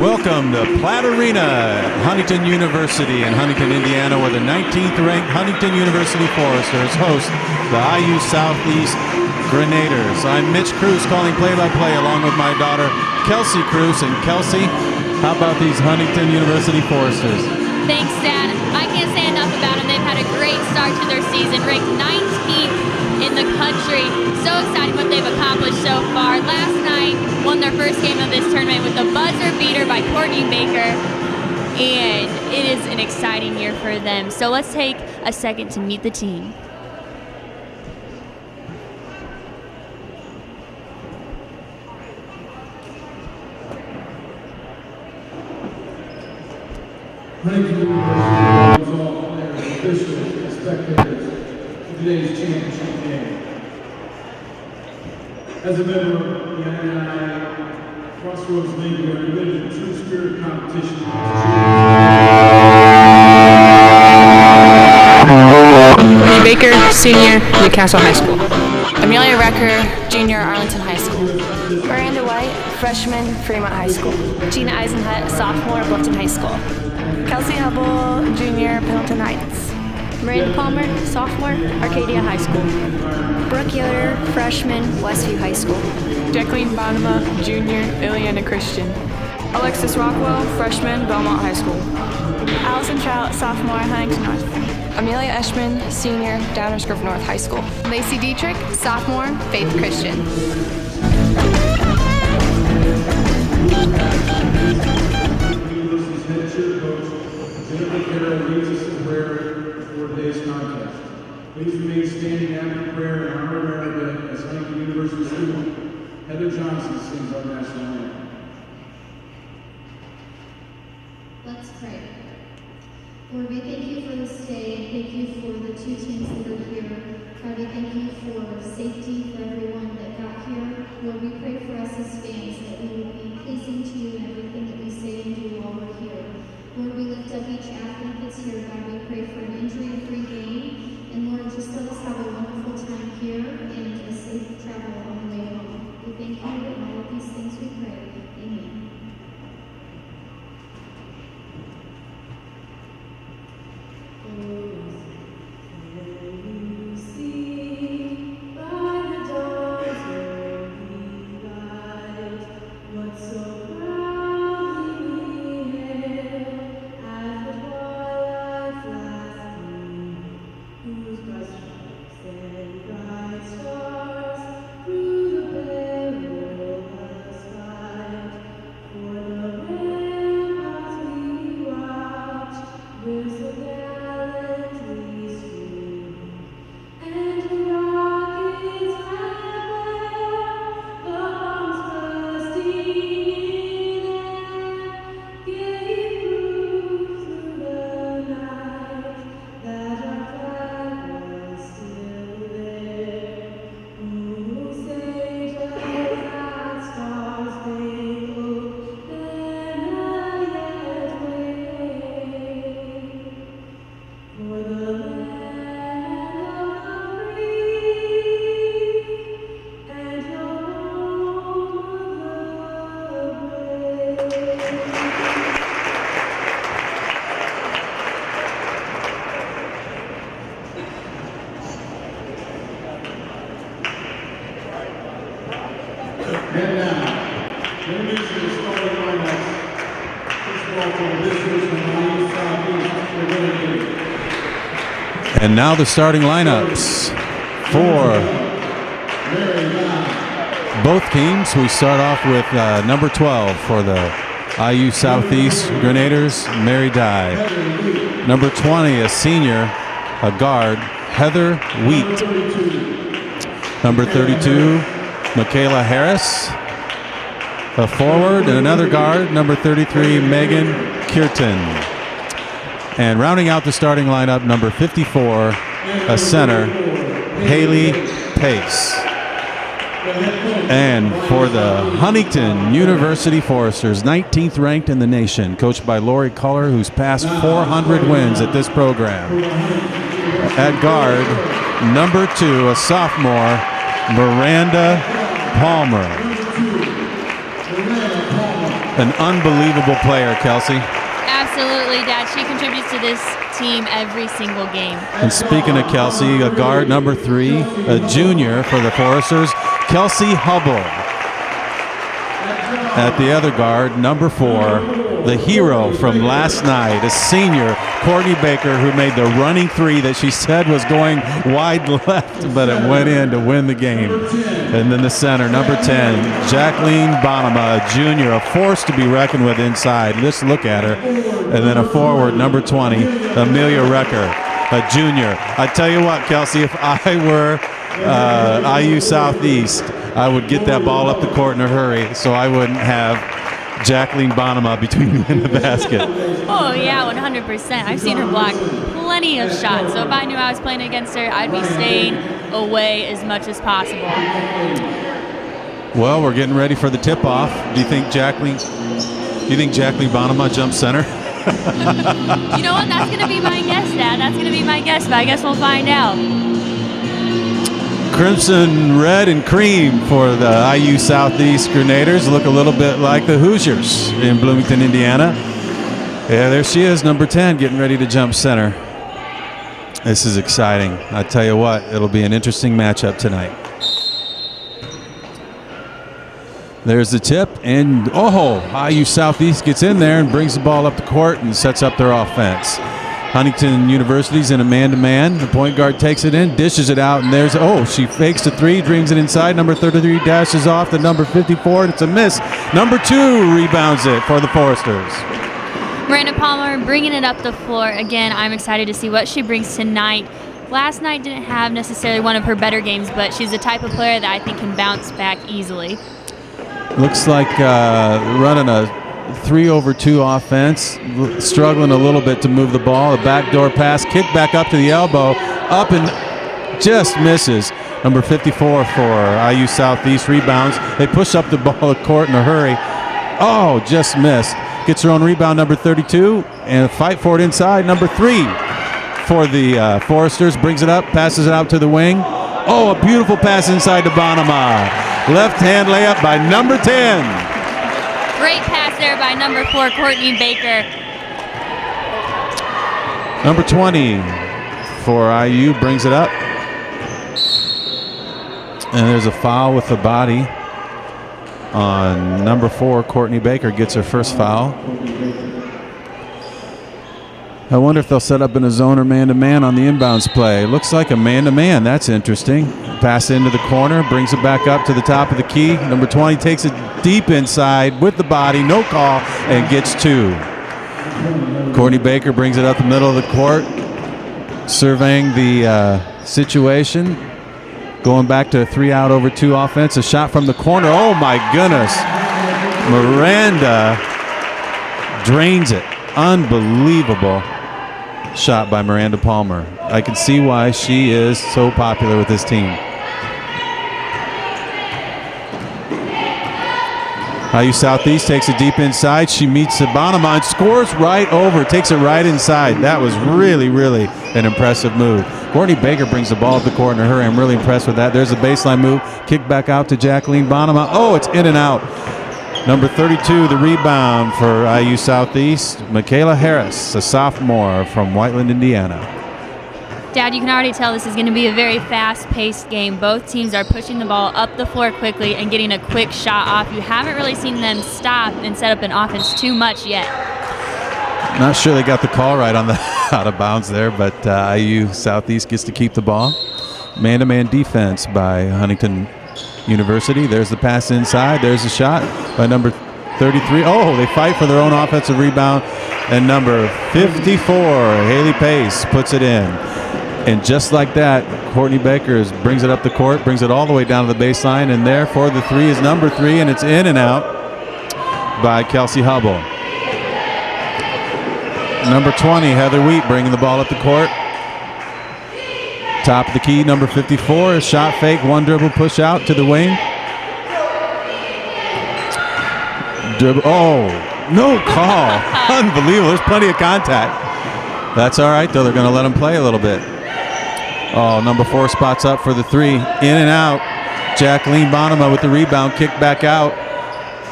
Welcome to Platt Arena, Huntington University in Huntington, Indiana, where the 19th ranked Huntington University Foresters host the IU Southeast Grenadiers. I'm Mitch Cruz calling play-by-play along with my daughter Kelsey Cruz. And Kelsey, how about these Huntington University Foresters? Thanks, Dad. I can't say enough about them. They've had a great start to their season, ranked 19th in the country. So exciting what they've accomplished so far. Last night, won their first game of this tournament with a buzzer beater by Courtney Baker. And it is an exciting year for them. So let's take a second to meet the team. Huntington University all players, officials, and spectators to today's championship game. As a member of the NNI Crossroads League, we are committed to true spirit competition. Baker, senior, Newcastle High School. Amelia Recker, junior, Arlington High School. Miranda White, freshman, Fremont High School. Gina Eisenhut, sophomore, Bluffton High School. Kelsey Hubble, junior, Pendleton Heights. Miranda Palmer, sophomore, Arcadia High School. Brooke Yoder, freshman, Westview High School. Jacqueline Bonema, junior, Ileana Christian. Alexis Rockwell, freshman, Belmont High School. Allison Trout, sophomore, Huntington North. Amelia Eschman, senior, Downers Grove North High School. Lacey Dietrich, sophomore, Faith Christian. University's head cheer coach, Jennifer Carroll, leads us in prayer before today's contest. Please remain standing after prayer in honor of America as Huntington University student Heather Johnson sings our national anthem. Let's pray. Lord, we thank you for this day and thank you for the two teams that are here. God, we thank you for safety for everyone that got here. Lord, we pray for us as fans that we will be pleasing to you in everything that we say and do while we're here. Lord, we lift up each athlete that's here. God, we pray for an injury-free game. And Lord, just let us have a wonderful time here and a safe travel on the way home. We thank you and all of these things we pray. Amen. And now, introducing the starting lineups. First of all, for the visitors from IU Southeast, the Grenadiers. And now the starting lineups for both teams. We start off with number 12 for the IU Southeast Grenadiers, Mary Dye. Number 20, a senior, a guard, Heather Wheat. Number 32, Michaela Harris, a forward, and another guard, number 33, Megan Kierton. And rounding out the starting lineup, number 54, a center, Haley Pace. And for the Huntington University Foresters, 19th ranked in the nation, coached by Lori Culler, who's passed 400 wins at this program. At guard, number 2, a sophomore, Miranda Palmer. An unbelievable player, Kelsey. Absolutely, Dad. She contributes to this team every single game. And speaking of Kelsey, a guard, number 3, a junior for the Foresters, Kelsey Hubble. At the other guard, number 4, the hero from last night, a senior, Courtney Baker, who made the running 3 that she said was going wide left, but it went in to win the game. And then the center, number 10, Jacqueline Bonema, a junior, a force to be reckoned with inside. Just look at her. And then a forward, number 20, Amelia Recker, a junior. I tell you what, Kelsey, if I were IU Southeast, I would get that ball up the court in a hurry so I wouldn't have Jacqueline Bonema between me and the basket. Oh, yeah, 100%. I've seen her block plenty of shots. So if I knew I was playing against her, I'd be staying away as much as possible. Well, we're getting ready for the tip-off. Do you think Jacqueline Bonema jumps center? You know what? That's going to be my guess, Dad. That's going to be my guess, but I guess we'll find out. Crimson, red, and cream for the IU Southeast Grenadiers. Look a little bit like the Hoosiers in Bloomington, Indiana. Yeah, there she is, number 10, getting ready to jump center. This is exciting. I tell you what, it'll be an interesting matchup tonight. There's the tip, and IU Southeast gets in there and brings the ball up the court and sets up their offense. Huntington University's in a man-to-man. The point guard takes it in, dishes it out, and there's, she fakes the 3, dreams it inside. Number 33 dashes off to number 54, and it's a miss. Number 2 rebounds it for the Foresters. Miranda Palmer bringing it up the floor. Again, I'm excited to see what she brings tonight. Last night didn't have necessarily one of her better games, but she's the type of player that I think can bounce back easily. Looks like running a 3-over-2 offense, struggling a little bit to move the ball. A backdoor pass, kick back up to the elbow, up and just misses. Number 54 for IU Southeast rebounds. They push up the ball at court in a hurry. Just missed. Gets her own rebound, number 32, and a fight for it inside. Number 3 for the Foresters, brings it up, passes it out to the wing. A beautiful pass inside to Bonema. Left-hand layup by number 10. Great pass there by number 4, Courtney Baker. Number 20 for IU brings it up. And there's a foul with the body on number 4, Courtney Baker gets her first foul. I wonder if they'll set up in a zone or man-to-man on the inbounds play. Looks like a man-to-man. That's interesting. Pass into the corner, brings it back up to the top of the key. Number 20 takes it deep inside with the body, no call, and gets 2. Courtney Baker brings it up the middle of the court, surveying the situation. Going back to a 3-out-over-2 offense. A shot from the corner. Oh, my goodness. Miranda drains it. Unbelievable shot by Miranda Palmer. I can see why she is so popular with this team. IU Southeast takes it deep inside. She meets Bonema and scores right over. Takes it right inside. That was really, really an impressive move. Courtney Baker brings the ball up the court in a hurry. I'm really impressed with that. There's a baseline move. Kick back out to Jacqueline Bonema. It's in and out. Number 32, the rebound for IU Southeast, Michaela Harris, a sophomore from Whiteland, Indiana. Dad, you can already tell this is going to be a very fast-paced game. Both teams are pushing the ball up the floor quickly and getting a quick shot off. You haven't really seen them stop and set up an offense too much yet. Not sure they got the call right on the out of bounds there, but IU Southeast gets to keep the ball. Man-to-man defense by Huntington University. There's the pass inside. There's the shot by number 33. They fight for their own offensive rebound. And number 54, Haley Pace, puts it in. And just like that, Courtney Baker brings it up the court, brings it all the way down to the baseline, and there for the 3 is number 3, and it's in and out by Kelsey Hubble. Number 20, Heather Wheat, bringing the ball up the court. Top of the key, number 54, a shot fake, 1 dribble push out to the wing. No call. Unbelievable. There's plenty of contact. That's all right, though. They're going to let them play a little bit. Number 4 spots up for the 3. In and out. Jacqueline Bonema with the rebound. Kick back out.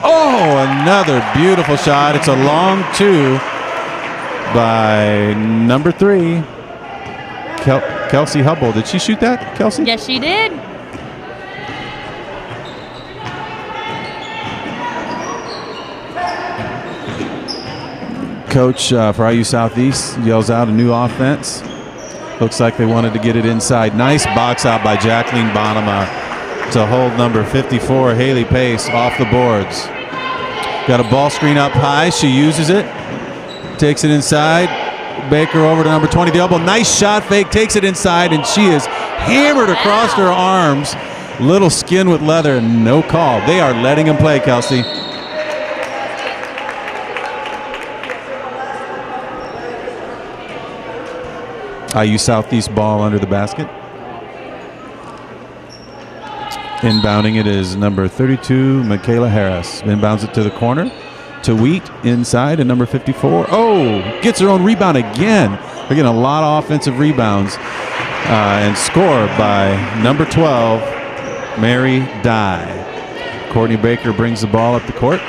Oh, another beautiful shot. It's a long 2 by number 3, Kelsey Hubble. Did she shoot that, Kelsey? Yes, she did. Coach for IU Southeast yells out a new offense. Looks like they wanted to get it inside. Nice box out by Jacqueline Bonema to hold number 54, Haley Pace, off the boards. Got a ball screen up high. She uses it. Takes it inside. Baker over to number 20, the elbow. Nice shot fake. Takes it inside, and she is hammered across her arms. Little skin with leather. No call. They are letting him play, Kelsey. IU Southeast ball under the basket. Inbounding it is number 32, Michaela Harris. Inbounds it to the corner. To Wheat inside, and number 54. Oh, gets her own rebound again. They're getting a lot of offensive rebounds. And scored by number 12, Mary Dye. Courtney Baker brings the ball up the court.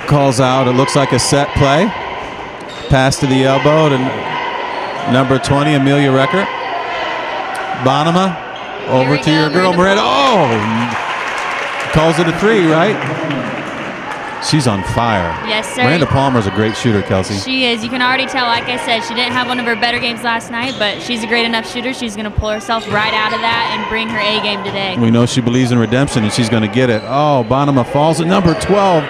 Calls out, it looks like a set play. Pass to the elbow to number 20, Amelia Recker. Bonema, over to your girl, Miranda. Oh, calls it a 3, right? She's on fire. Yes, sir. Miranda Palmer's a great shooter, Kelsey. She is. You can already tell, like I said, she didn't have one of her better games last night, but she's a great enough shooter. She's going to pull herself right out of that and bring her A game today. We know she believes in redemption, and she's going to get it. Oh, Bonema falls at number 12.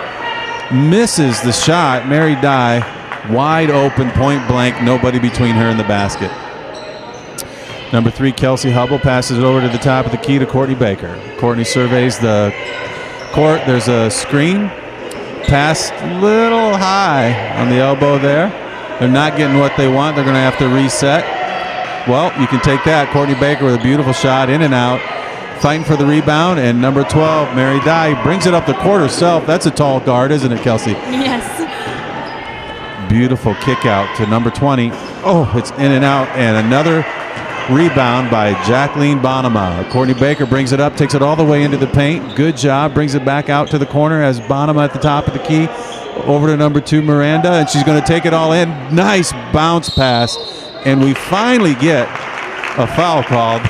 Misses the shot. Mary Dye, wide open, point blank, nobody between her and the basket. Number 3, Kelsey Hubble, passes it over to the top of the key to Courtney Baker. Courtney surveys the court. There's a screen. Pass little high on the elbow there. They're not getting what they want. They're going to have to reset. Well, you can take that. Courtney Baker with a beautiful shot, in and out. Fighting for the rebound, and number 12, Mary Dye, brings it up the court herself. That's a tall guard, isn't it, Kelsey? Yes. Beautiful kick out to number 20. Oh, it's in and out, and another rebound by Jacqueline Bonema. Courtney Baker brings it up, takes it all the way into the paint. Good job, brings it back out to the corner as Bonema at the top of the key. Over to number 2, Miranda, and she's going to take it all in. Nice bounce pass, and we finally get a foul called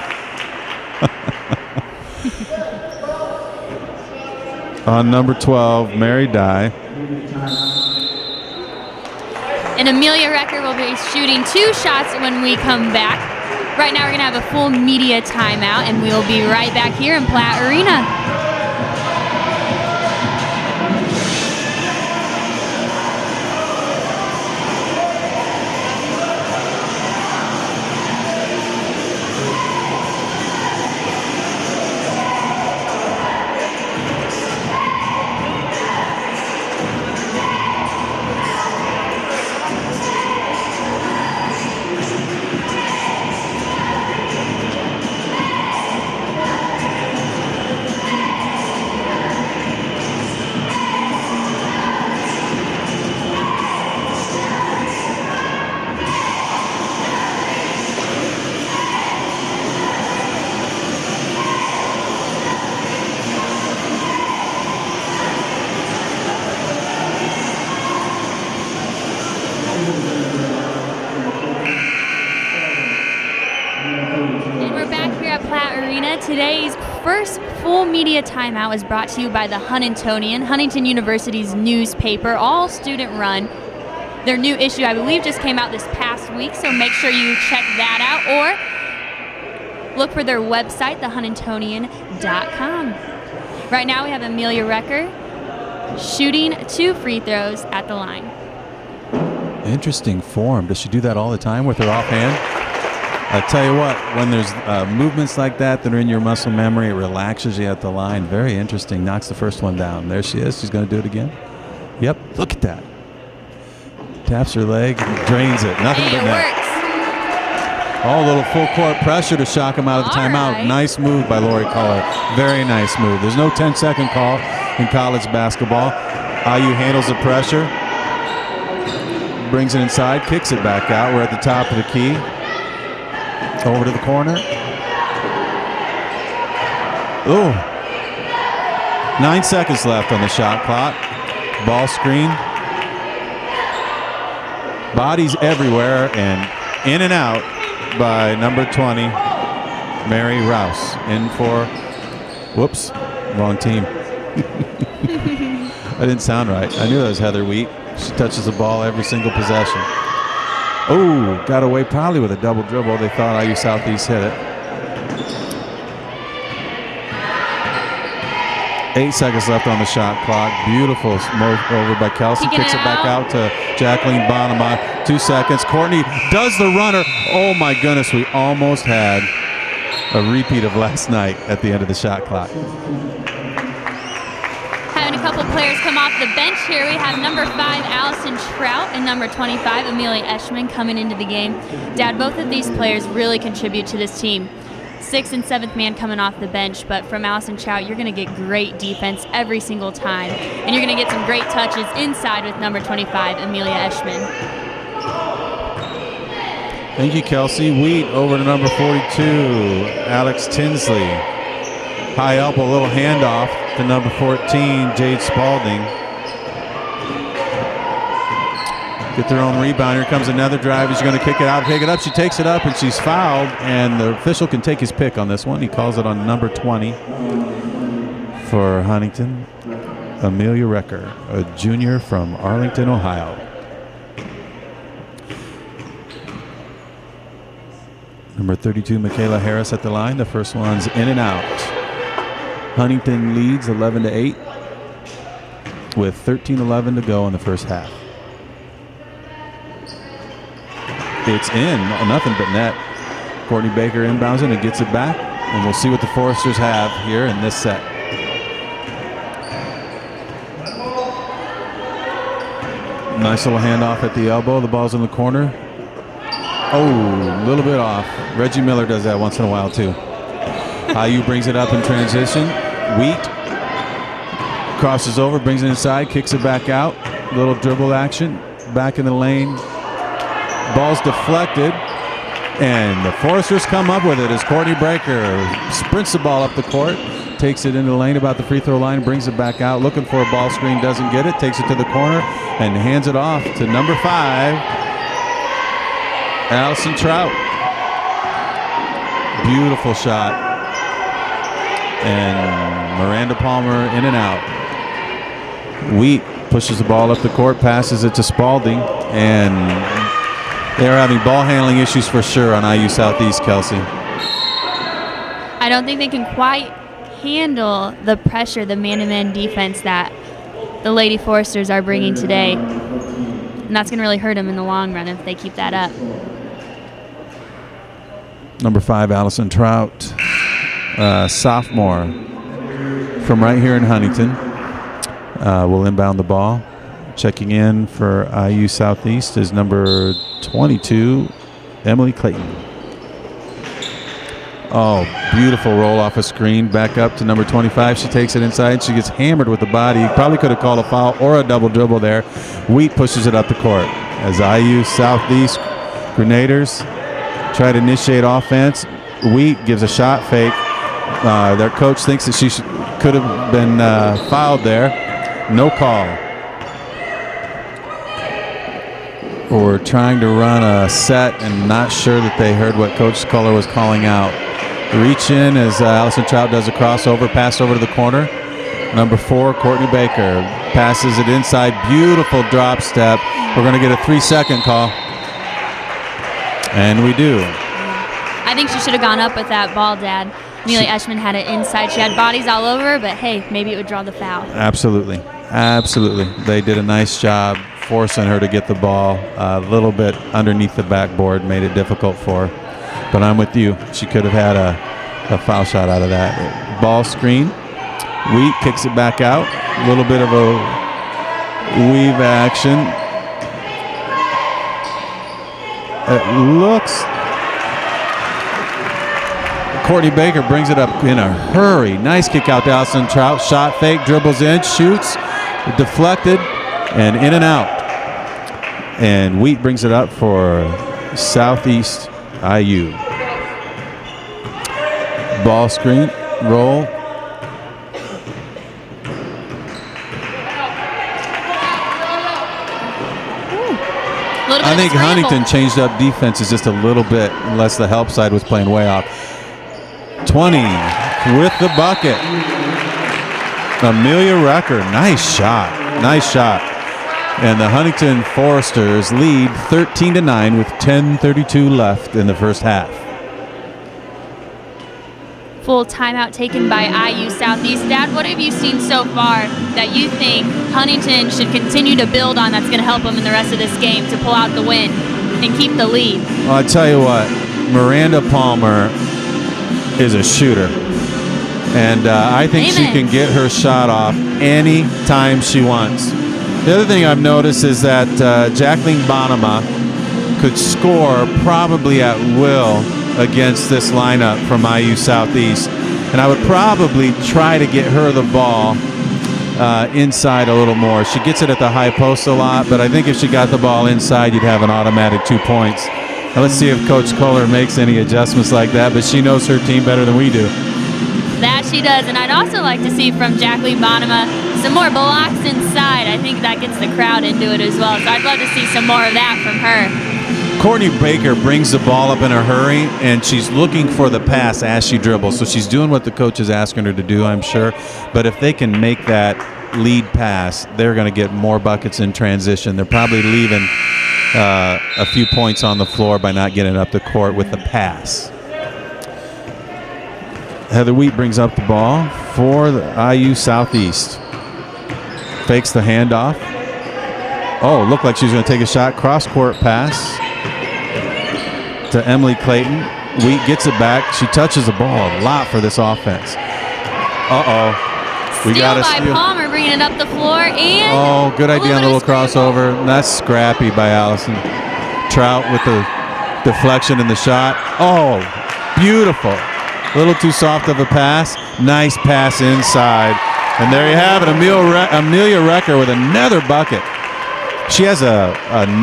on number 12, Mary Dye. And Amelia Recker will be shooting 2 shots when we come back. Right now we're going to have a full media timeout, and we'll be right back here in Platt Arena. Today's first full media timeout was brought to you by the Huntingtonian, Huntington University's newspaper, all student run. Their new issue, I believe, just came out this past week, so make sure you check that out or look for their website, thehuntingtonian.com. Right now we have Amelia Recker shooting 2 free throws at the line. Interesting form. Does she do that all the time with her offhand? I tell you what, when there's movements like that are in your muscle memory, it relaxes you at the line. Very interesting. Knocks the first one down. There she is. She's going to do it again. Yep. Look at that. Taps her leg, drains it. Nothing but net. Oh, a little full court pressure to shock him out of the timeout. Right. Nice move by Lori Culler. Very nice move. There's no 10-second call in college basketball. IU handles the pressure, brings it inside, kicks it back out. We're at the top of the key. Over to the corner. Ooh. 9 seconds left on the shot clock. Ball screen. Bodies everywhere and in and out by number 20, Mary Rouse. In for, whoops, wrong team. That didn't sound right. I knew that was Heather Wheat. She touches the ball every single possession. Oh, got away probably with a double dribble. They thought IU Southeast hit it. 8 seconds left on the shot clock. Beautiful smoke over by Kelsey. Kicks it back out to Jacqueline Bonema. 2 seconds. Courtney does the runner. Oh my goodness, we almost had a repeat of last night at the end of the shot clock. Having a couple players come off the bench here. We have number 5, Allison Trout, and number 25, Amelia Eschman, coming into the game. Dad, both of these players really contribute to this team. 6th and 7th man coming off the bench, but from Allison Trout, you're going to get great defense every single time, and you're going to get some great touches inside with number 25, Amelia Eschman. Thank you, Kelsey. Wheat over to number 42, Alex Tinsley. High up, a little handoff to number 14, Jade Spalding. Get their own rebound. Here comes another drive. She's going to kick it out, pick it up. She takes it up, and she's fouled, and the official can take his pick on this one. He calls it on number 20 for Huntington, Amelia Recker, a junior from Arlington, Ohio. Number 32, Michaela Harris at the line. The first one's in and out. Huntington leads 11-8 with 13:11 to go in the first half. It's in, nothing but net. Courtney Baker inbounds it and gets it back, and we'll see what the Foresters have here in this set. Nice little handoff at the elbow. The ball's in the corner. Oh, a little bit off. Reggie Miller does that once in a while too. IU brings it up in transition. Wheat crosses over, brings it inside, kicks it back out. Little dribble action, back in the lane. Ball's deflected, and the Foresters come up with it as Courtney Baker sprints the ball up the court, takes it into the lane about the free throw line, brings it back out, looking for a ball screen, doesn't get it, takes it to the corner, and hands it off to number 5, Allison Trout. Beautiful shot. And Miranda Palmer in and out. Wheat pushes the ball up the court, passes it to Spalding, and they're having ball handling issues for sure on IU Southeast, Kelsey. I don't think they can quite handle the pressure, the man-to-man defense that the Lady Foresters are bringing today. And that's going to really hurt them in the long run if they keep that up. Number 5, Allison Trout, sophomore from right here in Huntington, will inbound the ball. Checking in for IU Southeast is number 22, Emily Clayton. Oh, beautiful roll off a screen, back up to number 25. She takes it inside. She gets hammered with the body. Probably could have called a foul or a double dribble there. Wheat pushes it up the court as IU Southeast Grenadiers try to initiate offense. Wheat gives a shot fake. Their coach thinks that she could have been fouled there. No call. Or trying to run a set and not sure that they heard what Coach Culler was calling out. Reach in as Allison Trout does a crossover, pass over to the corner. Number 4, Courtney Baker passes it inside. Beautiful drop step. We're going to get a 3-second call. And we do. I think she should have gone up with that ball, Dad. Amelia Eschman had it inside. She had bodies all over, but hey, maybe it would draw the foul. Absolutely. Absolutely. They did a nice job forcing her to get the ball a little bit underneath the backboard, made it difficult for her. But I'm with you. She could have had a foul shot out of that. Ball screen. Wheat kicks it back out. A little bit of a weave action. It looks... Courtney Baker brings it up in a hurry. Nice kick out to Allison Trout. Shot fake, dribbles in, shoots, deflected, and in and out. And Wheat brings it up for Southeast IU. Ball screen, roll. think Huntington changed up defenses just a little bit, unless the help side was playing way off. 20 with the bucket. Amelia Recker, nice shot. And the Huntington Foresters lead 13-9 with 10:32 left in the first half. Full timeout taken by IU Southeast. Dad, what have you seen so far that you think Huntington should continue to build on that's going to help them in the rest of this game to pull out the win and keep the lead? Well, I tell you what, Miranda Palmer is a shooter. And I think she can get her shot off any time she wants. The other thing I've noticed is that Jacqueline Bonema could score probably at will against this lineup from IU Southeast. And I would probably try to get her the ball inside a little more. She gets it at the high post a lot, but I think if she got the ball inside, you'd have an automatic 2 points. Now let's see if Coach Kohler makes any adjustments like that, but she knows her team better than we do. That she does, and I'd also like to see from Jacqueline Bonema some more blocks inside. I think that gets the crowd into it as well, so I'd love to see some more of that from her. Courtney Baker brings the ball up in a hurry, and she's looking for the pass as she dribbles. So she's doing what the coach is asking her to do, I'm sure. But if they can make that lead pass, they're going to get more buckets in transition. They're probably leaving a few points on the floor by not getting up the court with the pass. Heather Wheat brings up the ball for the IU Southeast. Fakes the handoff. Oh, looked like she was going to take a shot. Cross-court pass to Emily Clayton. Wheat gets it back. She touches the ball a lot for this offense. We got a steal by Palmer, bringing it up the floor, and oh, good idea on the little crossover. That's scrappy by Allison Trout with the deflection and the shot. Oh, beautiful. A little too soft of a pass. Nice pass inside. And there you have it, Amelia Recker with another bucket. She has a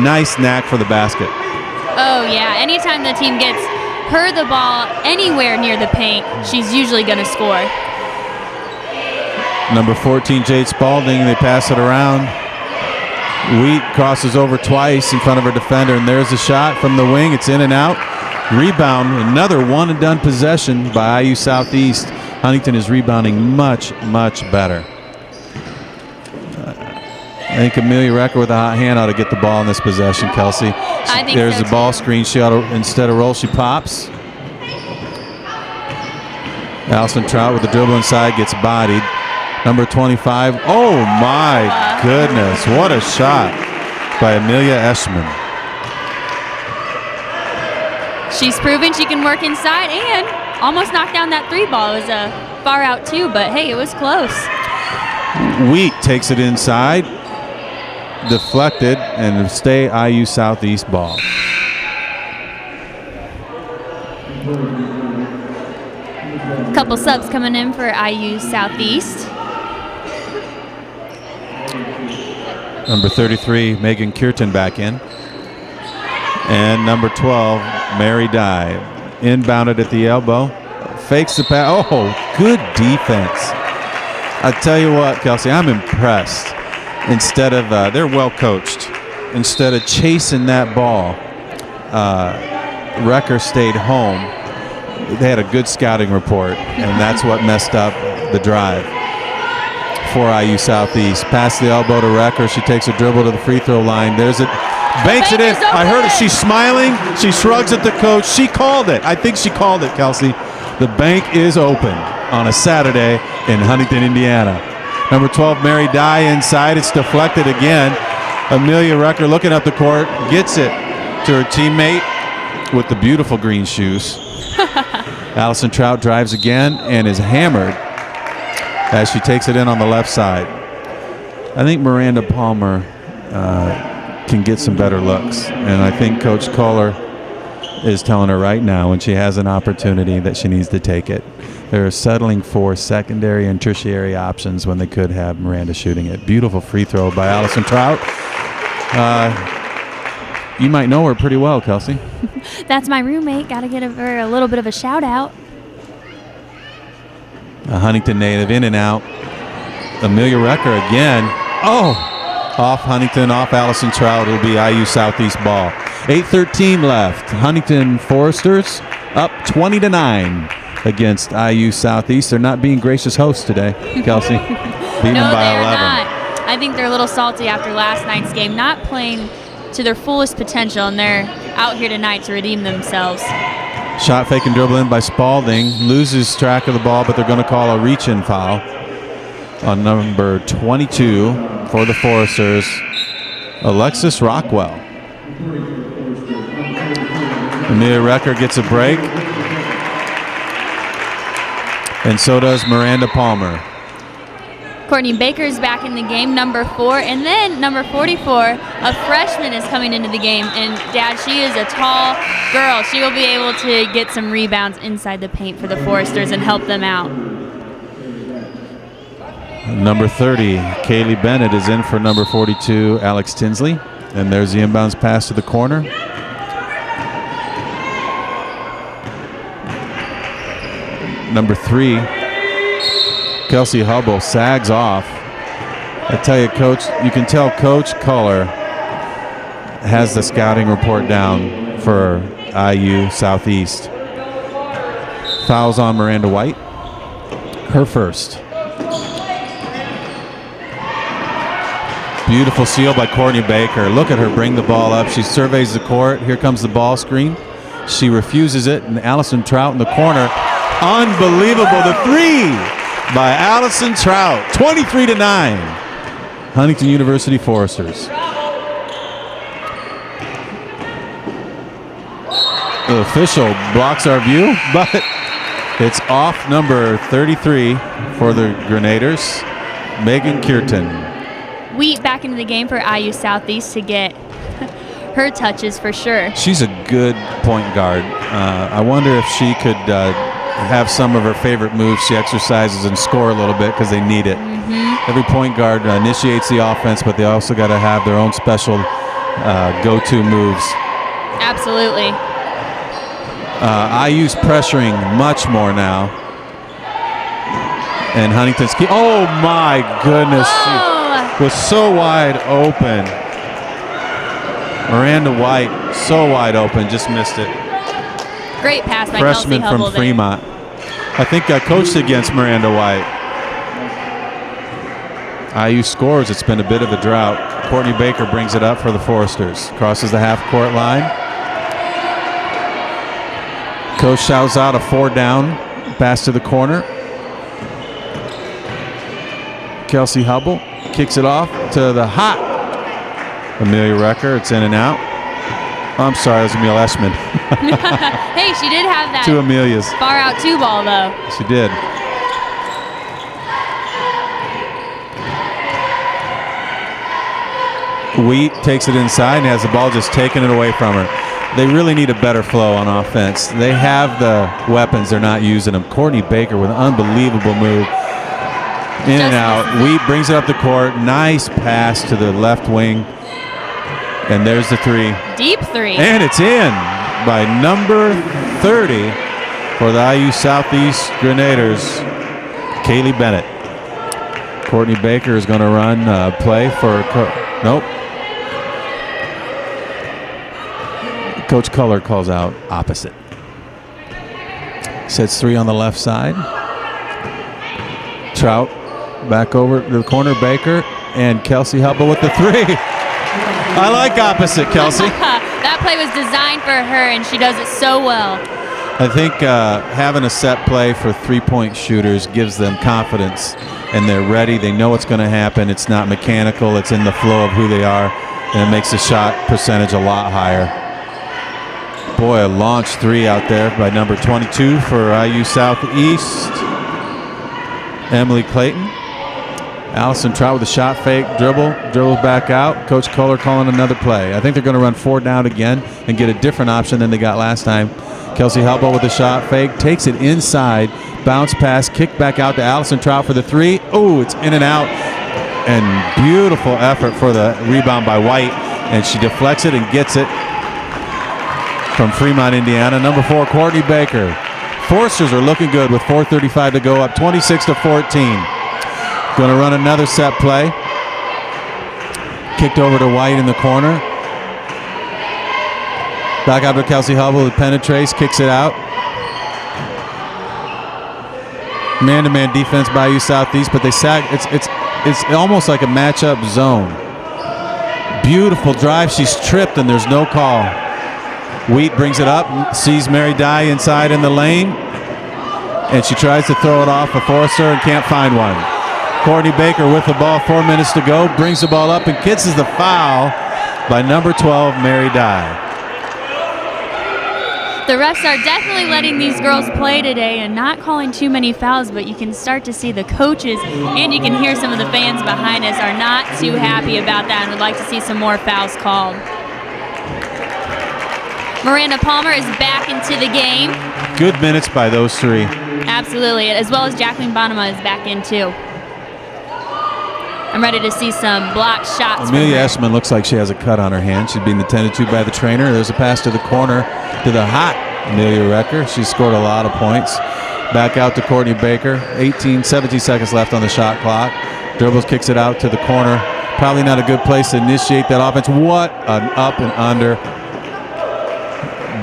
nice knack for the basket. Oh, yeah. Anytime the team gets her the ball anywhere near the paint, she's usually going to score. Number 14, Jade Spalding. They pass it around. Wheat crosses over twice in front of her defender, and there's a shot from the wing. It's in and out. Rebound, another one-and-done possession by IU Southeast. Huntington is rebounding much, much better. I think Amelia Recker with a hot hand ought to get the ball in this possession, Kelsey. I think there's so the ball screen. She ought to, instead of roll, she pops. Allison Trout with the dribble inside, gets bodied. Number 25. Oh, my goodness. What a shot by Amelia Eschman. She's proven she can work inside and almost knocked down that three ball. It was a far out too, but hey, it was close. Wheat takes it inside, deflected, and stay IU Southeast ball. Couple subs coming in for IU Southeast. Number 33, Megan Kierton back in. And number 12, Mary Dye. Inbounded at the elbow. Fakes the pass. Oh, good defense. I tell you what, Kelsey, I'm impressed. Instead of, they're well coached. Instead of chasing that ball, Recker stayed home. They had a good scouting report, and that's what messed up the drive for IU Southeast. Pass the elbow to Recker. She takes a dribble to the free throw line. There's it. Banks it in. I heard it. She's smiling. She shrugs at the coach. She called it. I think she called it, Kelsey. The bank is open on a Saturday in Huntington, Indiana. Number 12, Mary Dye inside. It's deflected again. Amelia Recker looking up the court. Gets it to her teammate with the beautiful green shoes. Allison Trout drives again and is hammered as she takes it in on the left side. I think Miranda Palmer can get some better looks, and I think Coach Kohler is telling her right now when she has an opportunity that she needs to take it. They're settling for secondary and tertiary options when they could have Miranda shooting it. Beautiful free throw by Allison Trout. You might know her pretty well, Kelsey. That's my roommate. Got to give her a little bit of a shout out. A Huntington native in and out. Amelia Recker again. Oh, off Huntington, off Allison Trout. It'll be IU Southeast ball. 8:13 left. Huntington Foresters up 20-9 against IU Southeast. They're not being gracious hosts today, Kelsey. Beating No, them by they're 11. not. I think they're a little salty after last night's game, not playing to their fullest potential, and they're out here tonight to redeem themselves. Shot fake and dribble in by Spalding. Loses track of the ball, but they're going to call a reach-in foul on number 22 for the Foresters, Alexis Rockwell. Amelia Recker gets a break, and so does Miranda Palmer. Courtney Baker's back in the game, number 4, and then number 44, a freshman, is coming into the game. And Dad, she is a tall girl. She will be able to get some rebounds inside the paint for the Foresters and help them out. Number 30, Kaylee Bennett, is in for number 42, Alex Tinsley. And there's the inbounds pass to the corner. Number 3, Kelsey Hubble, sags off. I tell you, Coach, you can tell Coach Culler has the scouting report down for IU Southeast. Fouls on Miranda White, her first. Beautiful seal by Courtney Baker. Look at her bring the ball up. She surveys the court. Here comes the ball screen. She refuses it, and Allison Trout in the corner. Unbelievable. The 3 by Allison Trout. 23-9. Huntington University Foresters. The official blocks our view, but it's off number 33 for the Grenadiers, Megan Kierton. Wheat back into the game for IU Southeast to get her touches for sure. She's a good point guard. I wonder if she could have some of her favorite moves she exercises and score a little bit, because they need it. Every point guard initiates the offense, but they also got to have their own special go-to moves. Absolutely. IU's pressuring much more now. And Huntington's key. Oh my goodness. Oh! She was so wide open. Miranda White, so wide open, just missed it. Great pass by Freshman Kelsey Hubble from Fremont. I think I coached against Miranda White. IU scores. It's been a bit of a drought. Courtney Baker brings it up for the Foresters. Crosses the half-court line. Coach shouts out a 4 down. Pass to the corner. Kelsey Hubble kicks it off to the hot Amelia Recker. It's in and out. Oh, I'm sorry, it was Amelia Eschman. Hey, she did have that 2 Amelias. far out 2 ball though. She did. Wheat takes it inside and has the ball just taken it away from her. They really need a better flow on offense. They have the weapons, they're not using them. Courtney Baker with an unbelievable move. In and out. Wheat brings it up the court. Nice pass to the left wing. And there's the 3. Deep 3. And it's in by number 30 for the IU Southeast Grenadiers, Kaylee Bennett. Courtney Baker is going to run play for nope. Coach Culler calls out opposite. Sets 3 on the left side. Trout back over to the corner. Baker and Kelsey Hubble with the 3. I like opposite, Kelsey. That play was designed for her, and she does it so well. I think having a set play for 3-point shooters gives them confidence, and they're ready. They know what's going to happen. It's not mechanical. It's in the flow of who they are, and it makes the shot percentage a lot higher. Boy, a launch 3 out there by number 22 for IU Southeast, Emily Clayton. Allison Trout with a shot fake, dribbles back out. Coach Culler calling another play. I think they're going to run 4 down again and get a different option than they got last time. Kelsey Hubble with a shot fake, takes it inside, bounce pass, kick back out to Allison Trout for the 3. Oh, it's in and out. And beautiful effort for the rebound by White. And she deflects it and gets it from Fremont, Indiana. Number 4, Courtney Baker. Foresters are looking good with 4:35 to go, up 26-14. Going to run another set play. Kicked over to White in the corner. Back out to Kelsey Hubble, who penetrates, kicks it out. Man-to-man defense by IU Southeast, but they sag. It's almost like a matchup zone. Beautiful drive. She's tripped, and there's no call. Wheat brings it up, sees Mary Dye inside in the lane, and she tries to throw it off of Forrester and can't find one. Courtney Baker with the ball, 4 minutes to go, brings the ball up and kisses the foul by number 12, Mary Dye. The refs are definitely letting these girls play today and not calling too many fouls, but you can start to see the coaches and you can hear some of the fans behind us are not too happy about that and would like to see some more fouls called. Miranda Palmer is back into the game. Good minutes by those three. Absolutely, as well as Jacqueline Bonema is back in too. I'm ready to see some blocked shots. Amelia Eschman looks like she has a cut on her hand. She's being attended to by the trainer. There's a pass to the corner to the hot Amelia Recker. She scored a lot of points. Back out to Courtney Baker. 17 seconds left on the shot clock. Dribbles, kicks it out to the corner. Probably not a good place to initiate that offense. What an up and under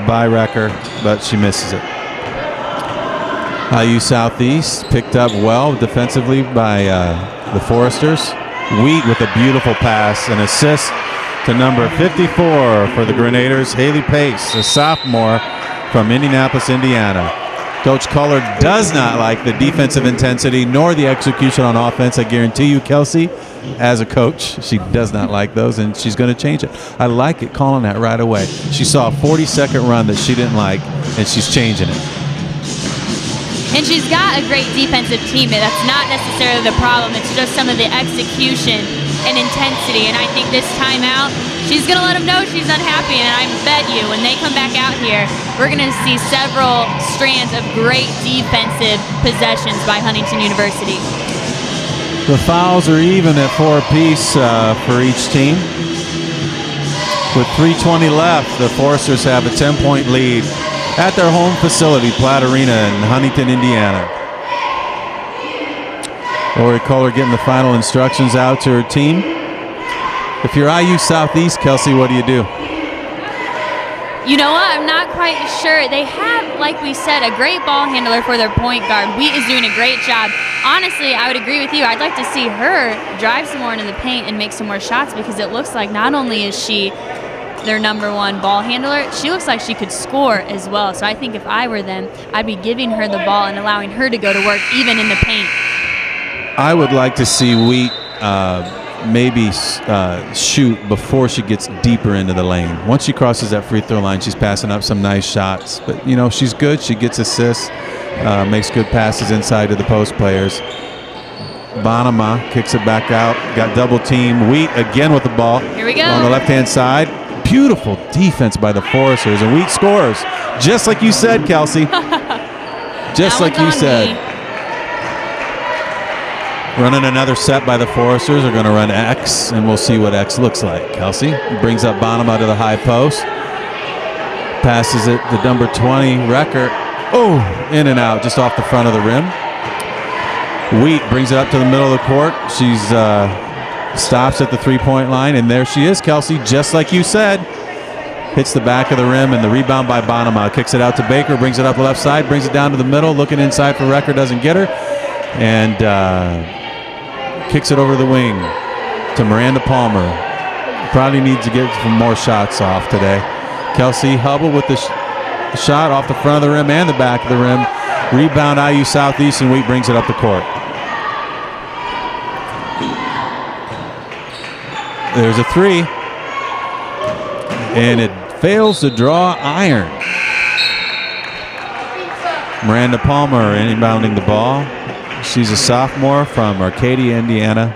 by Recker, but she misses it. IU Southeast picked up well defensively by the Foresters. Wheat with a beautiful pass, an assist to number 54 for the Grenadiers, Haley Pace, a sophomore from Indianapolis, Indiana. Coach Culler does not like the defensive intensity nor the execution on offense. I guarantee you, Kelsey, as a coach, she does not like those, and she's going to change it. I like it, calling that right away. She saw a 40-second run that she didn't like, and she's changing it. And she's got a great defensive teammate. That's not necessarily the problem. It's just some of the execution and intensity. And I think this time out, she's going to let them know she's unhappy. And I bet you, when they come back out here, we're going to see several strands of great defensive possessions by Huntington University. The fouls are even at 4 apiece for each team. With 3:20 left, the Foresters have a 10-point lead at their home facility, Platt Arena in Huntington, Indiana. Lori Kohler getting the final instructions out to her team. If you're IU Southeast, Kelsey, what do you do? You know what? I'm not quite sure. They have, like we said, a great ball handler for their point guard. Wheat is doing a great job. Honestly, I would agree with you. I'd like to see her drive some more into the paint and make some more shots, because it looks like not only is she their number one ball handler, she looks like she could score as well. So I think if I were them, I'd be giving her the ball and allowing her to go to work even in the paint. I would like to see Wheat maybe shoot before she gets deeper into the lane. Once she crosses that free throw line, she's passing up some nice shots. But, you know, she's good. She gets assists, makes good passes inside to the post players. Bonema kicks it back out. Got double team. Wheat again with the ball. Here we go. On the left-hand side. Beautiful defense by the Foresters, and Wheat scores. Just like you said, Kelsey. Just like you said. Running another set by the Foresters. Are going to run X, and we'll see what X looks like. Kelsey brings up Bonema to the high post. Passes it to number 20, Recker. Oh, in and out, just off the front of the rim. Wheat brings it up to the middle of the court. She's stops at the three-point line, and there she is, Kelsey, just like you said. Hits the back of the rim, and the rebound by Bonema. Kicks it out to Baker, brings it up the left side, brings it down to the middle, looking inside for Recker, doesn't get her, and kicks it over the wing to Miranda Palmer. Probably needs to get some more shots off today. Kelsey Hubble with the shot off the front of the rim and the back of the rim. Rebound IU Southeast, and Wheat brings it up the court. There's a three, and it fails to draw iron. Miranda Palmer inbounding the ball. She's a sophomore from Arcadia, Indiana.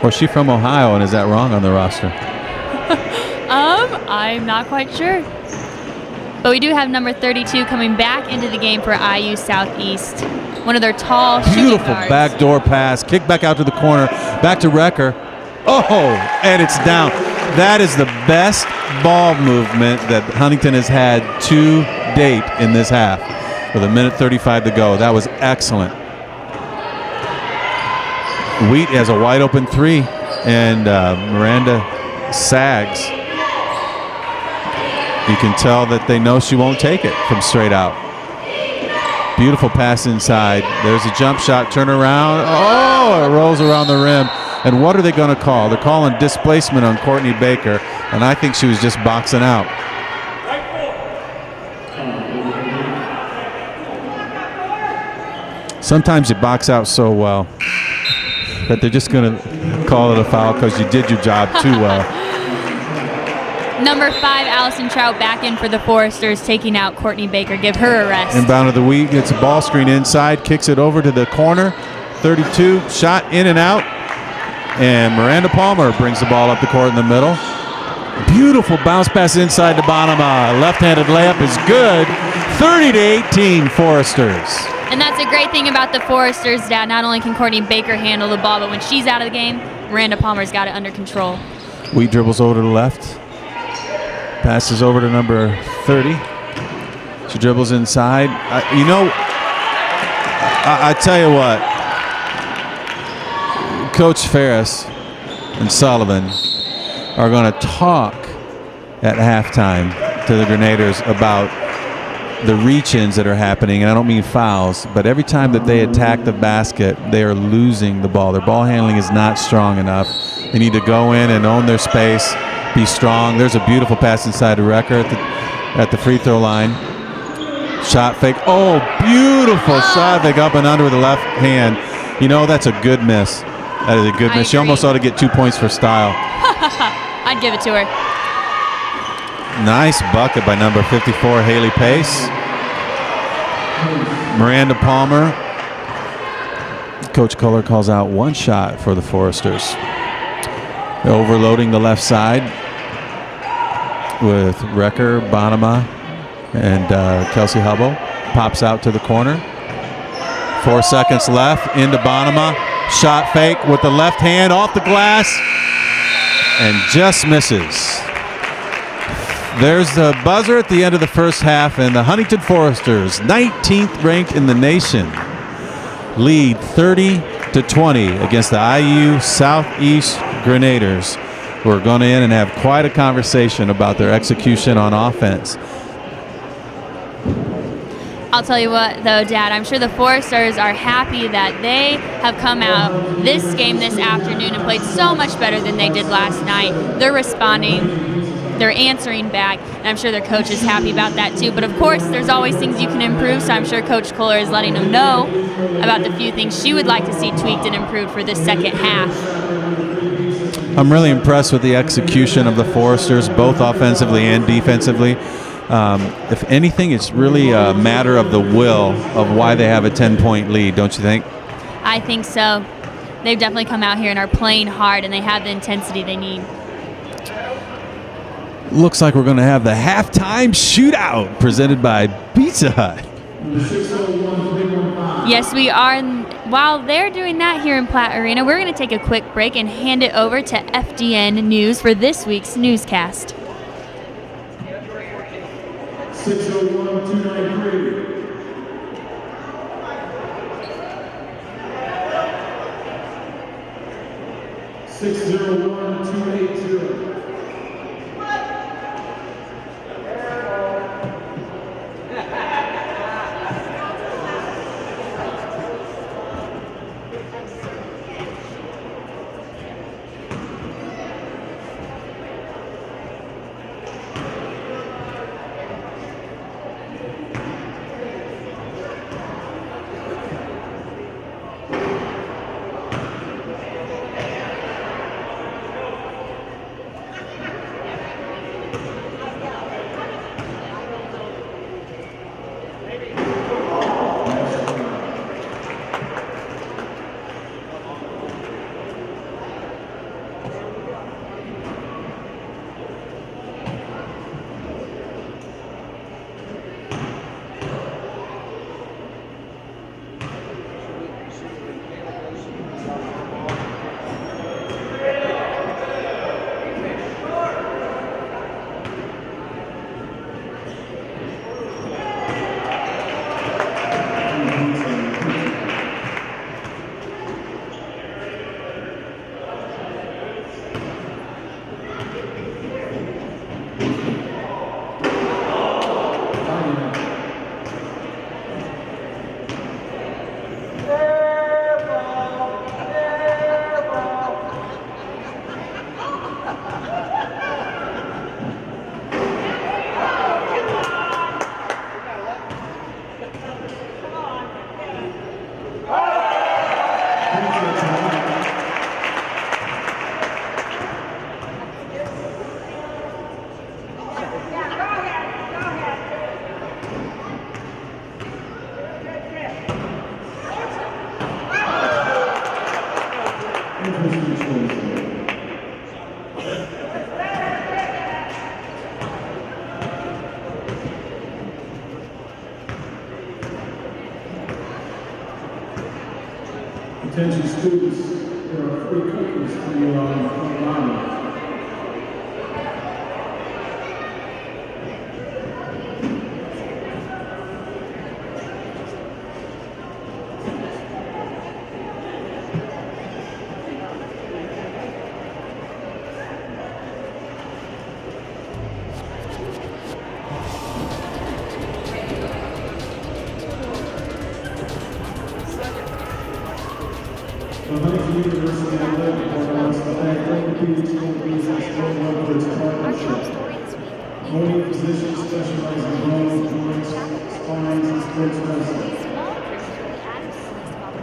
Or is she from Ohio, and is that wrong on the roster? I'm not quite sure. But we do have number 32 coming back into the game for IU Southeast. One of their tall shooting Beautiful guards. backdoor pass. Kick back out to the corner. Back to Recker. Oh, and it's down. That is the best ball movement that Huntington has had to date in this half. With 1:35 to go. That was excellent. Wheat has a wide open three. and Miranda sags. You can tell that they know she won't take it from straight out. Beautiful pass inside. There's a jump shot, turn around. Oh, it rolls around the rim. And what are they going to call? They're calling displacement on Courtney Baker, and I think she was just boxing out. Sometimes you box out so well that they're just going to call it a foul because you did your job too well. Number 5, Allison Trout, back in for the Foresters, taking out Courtney Baker. Give her a rest. Inbound of the week, gets a ball screen inside, kicks it over to the corner. 32, shot in and out. And Miranda Palmer brings the ball up the court in the middle. Beautiful bounce pass inside to Bonema. Left-handed layup is good. 30-18 Foresters. And that's a great thing about the Foresters, Dad. Not only can Courtney Baker handle the ball, but when she's out of the game, Miranda Palmer's got it under control. Wheat dribbles over to the left. Passes over to number 30. She dribbles inside. I tell you what, Coach Ferris and Sullivan are going to talk at halftime to the Grenadiers about the reach-ins that are happening, and I don't mean fouls, but every time that they attack the basket, they are losing the ball. Their ball handling is not strong enough. They need to go in and own their space, be strong. There's a beautiful pass inside to Recker at the free throw line. Shot fake. Oh, beautiful shot fake up and under with the left hand. You know, that's a good miss. That is a good miss. She almost ought to get 2 points for style. I'd give it to her. Nice bucket by number 54, Haley Pace. Miranda Palmer. Coach Kohler calls out one shot for the Foresters. Overloading the left side with Recker, Bonema, and Kelsey Hubble. Pops out to the corner. 4 seconds left. Into Bonema. Shot fake with the left hand off the glass. And just misses. There's the buzzer at the end of the first half, and the Huntington Foresters, 19th ranked in the nation, lead 30-20 against the IU Southeast Grenadiers, who are going in and have quite a conversation about their execution on offense. I'll tell you what, though, Dad, I'm sure the Foresters are happy that they have come out this game this afternoon and played so much better than they did last night. They're responding. They're answering back, and I'm sure their coach is happy about that too. But of course, there's always things you can improve, so I'm sure Coach Kohler is letting them know about the few things she would like to see tweaked and improved for this second half. I'm really impressed with the execution of the Foresters, both offensively and defensively. If anything, it's really a matter of the will of why they have a 10-point lead, don't you think? I think so. They've definitely come out here and are playing hard, and they have the intensity they need. Looks like we're going to have the halftime shootout presented by Pizza Hut. Yes, we are. And while they're doing that here in Platte Arena, we're going to take a quick break and hand it over to FDN News for this week's newscast. 601-293. 601-280. Attention students, there are free cookies for you on the front line. The Huntington University Athletic Department wants to thank orthopedic school business for its partnership. Only physicians specialize in bones, joints, spines, and sports medicine.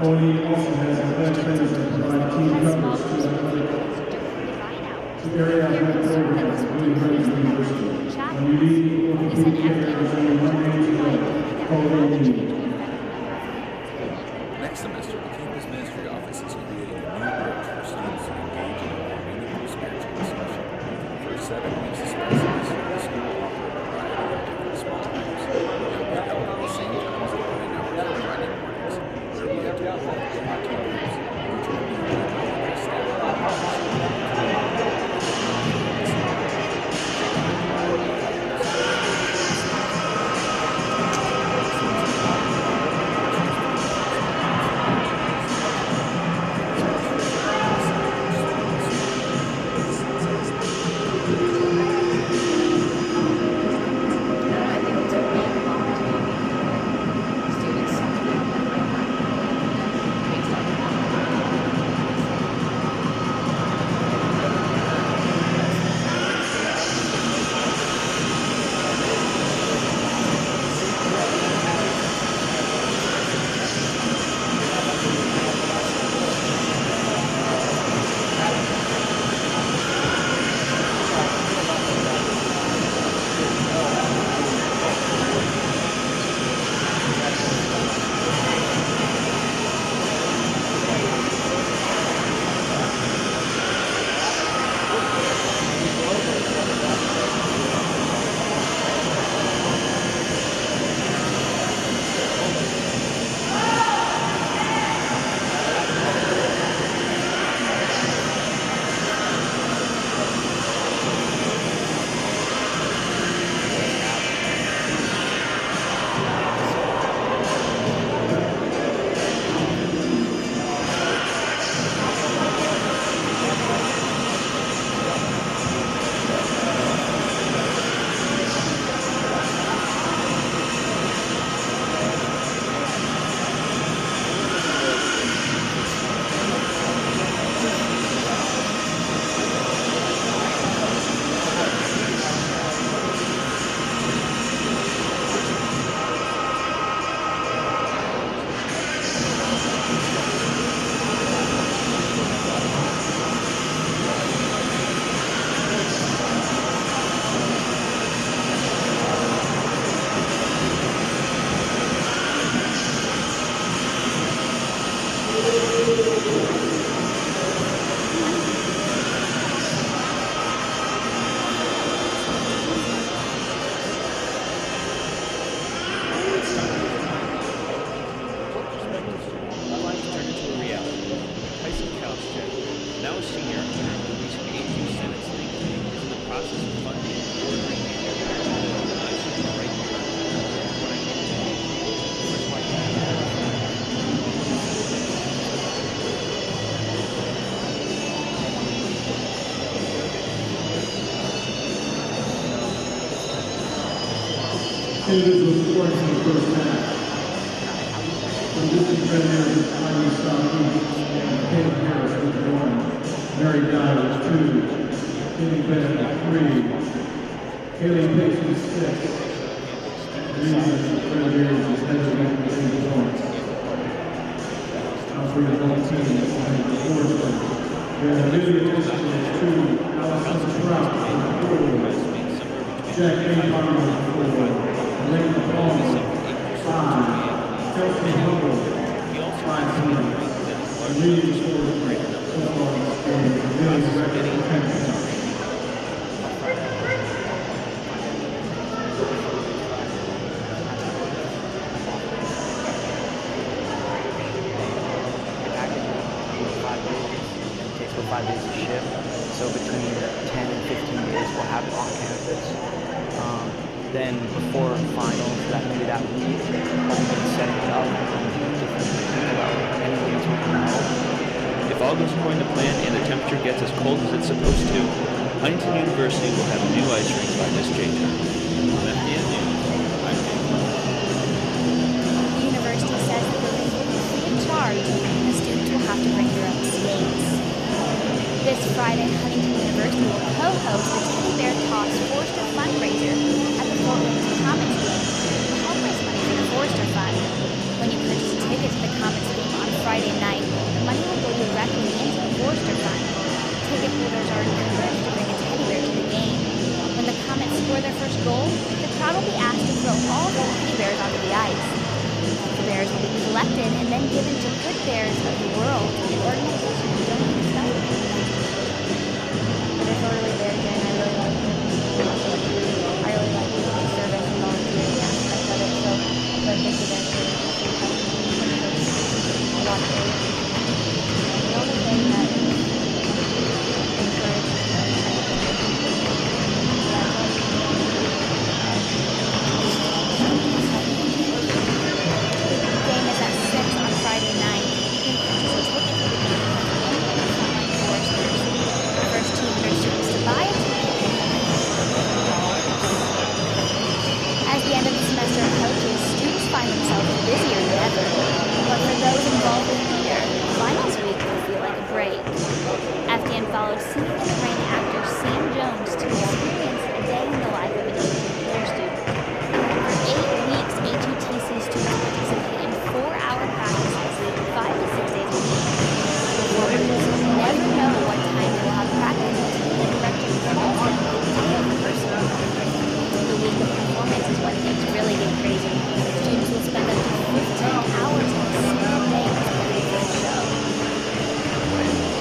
Only also has athletic trainers that provide team coverage to area athletic programs, including Huntington University. When you need orthopedic care, there's only one name to go. Call OT. Next semester, the campus ministry office is creating a new approach for students to engage in a more meaningful spiritual discussion. For 7 weeks, the spiritual ministry of the school offer a variety of different small groups. They will be held at the same times at 9 hours on Friday mornings, where we have to hold 2 groups, which will be led by staff. Individual scoring in the first half. The Huntington Grenadiers of IU Southeast and Caleb Harris with 1. Mary Dye with 2. Kenny Bennett with 3. Kaylee Pace with 6. The Grenadiers is headed up with 8 points. Now for the whole team, it's playing the 4th place. We have Lydia Wilson with 2. Allison Trout with 4. Jack Abraham with 4. Lane Palmer, 5. Kelsey Hubble, 5 points. The leading scorer so far in this game, Billy's record of 10 points. then before finals, that maybe that week, setting it up about anything to know. If all goes according to plan and the temperature gets as cold as it's supposed to, Huntington University will have a new ice rink by this J term. On FDN News, I'm Jake. The university says that the rink will be free of charge, and the students will have to bring their own skates. This Friday, Huntington University will co-host the Teddy Bear Toss Forster fundraiser at the Fort Williams Comets game to help raise money for the Forster Fund. When you purchase tickets to the Comets game on Friday night, the money will go directly into the Forster Fund. Ticket holders are encouraged to bring a teddy bear to the game. When the Comets score their first goal, the crowd will be asked to throw all the teddy bears onto the ice. The bears will be collected and then given to Good Bears of the World, an organization who donates stuff. But it's really very good, and I really like it. I really like the service and volunteering aspect of it, so thank you guys for a lot of it. The only thing that followed Singing in the Rain actor Sam Jones to experience a day in the life of an HUT student. For 8 weeks, HUTC students participate in 4-hour practices 5 to 6 days a week. Performers never know what time they will have practice until the director calls them the day of rehearsal. The week of performance is when things really get crazy. Students will spend up to 15 hours in a single day preparing for the show.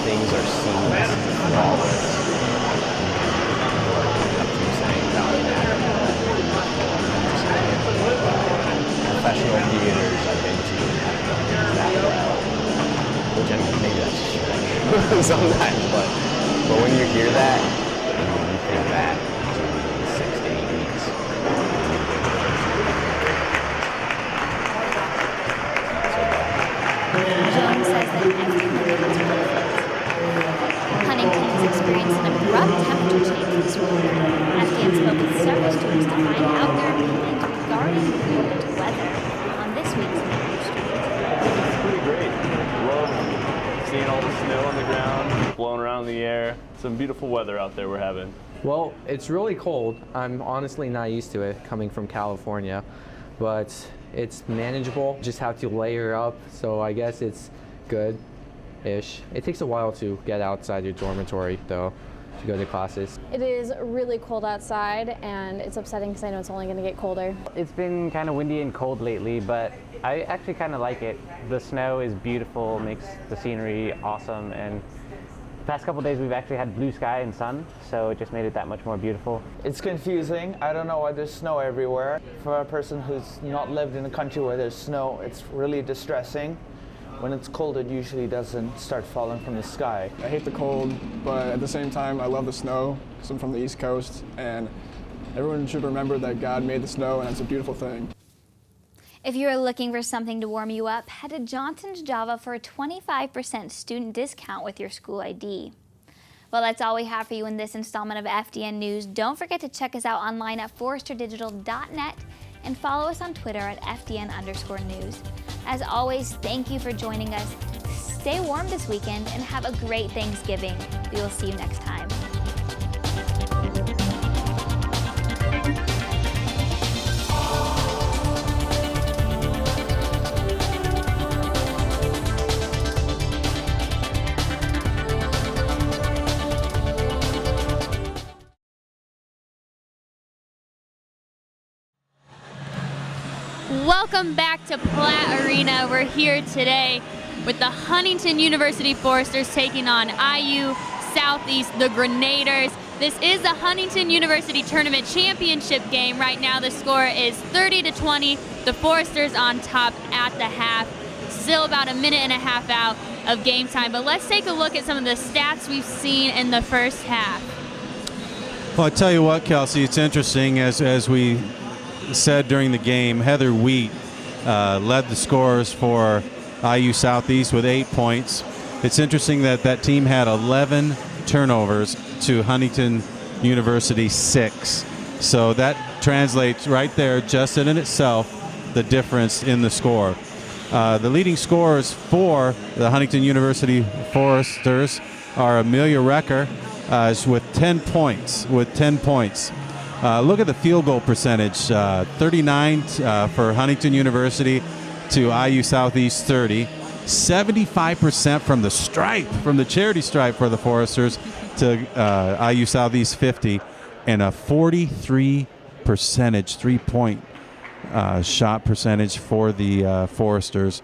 Things are seamless and flawless. Professional theaters I've been to have done things that well. Which I mean, maybe that's true sometimes, but when you hear that, you think back to 6 to 8 weeks. Jones says that Huntington is experiencing an abrupt temperature change this week. FDN spoke with several students to find out their opinions regarding cold weather on this week's Grenadiers Street. It's pretty great. Love seeing all the snow on the ground, blowing around in the air. Some beautiful weather out there we're having. Well, it's really cold. I'm honestly not used to it coming from California, but it's manageable. Just have to layer up, so I guess it's good-ish. It takes a while to get outside your dormitory, though, to go to classes. It is really cold outside, and it's upsetting because I know it's only going to get colder. It's been kind of windy and cold lately, but I actually kind of like it. The snow is beautiful, makes the scenery awesome, and the past couple days we've actually had blue sky and sun, so it just made it that much more beautiful. It's confusing. I don't know why there's snow everywhere. For a person who's not lived in a country where there's snow, it's really distressing. When it's cold, it usually doesn't start falling from the sky. I hate the cold, but at the same time, I love the snow because I'm from the East Coast, and everyone should remember that God made the snow, and it's a beautiful thing. If you are looking for something to warm you up, head to Johnson's Java for a 25% student discount with your school ID. Well, that's all we have for you in this installment of FDN News. Don't forget to check us out online at forresterdigital.net and follow us on Twitter at FDN_news. As always, thank you for joining us. Stay warm this weekend and have a great Thanksgiving. We will see you next time. Welcome back to Platt Arena. We're here today with the Huntington University Foresters taking on IU Southeast, the Grenadiers. This is the Huntington University Tournament Championship game. Right now the score is 30-20. The Foresters on top at the half. Still about a minute and a half out of game time, but let's take a look at some of the stats we've seen in the first half. Well, I tell you what, Kelsey, it's interesting. As we said during the game, Heather Wheat led the scores for IU Southeast with 8 points. It's interesting that that team had 11 turnovers to Huntington University 6. So that translates right there, just in itself, the difference in the score. The leading scorers for the Huntington University Foresters are Amelia Recker with 10 points. Look at the field goal percentage, 39 for Huntington University to IU Southeast 30. 75% from the stripe, from the charity stripe for the Foresters to IU Southeast 50, and a 43% three-point shot percentage for the Foresters.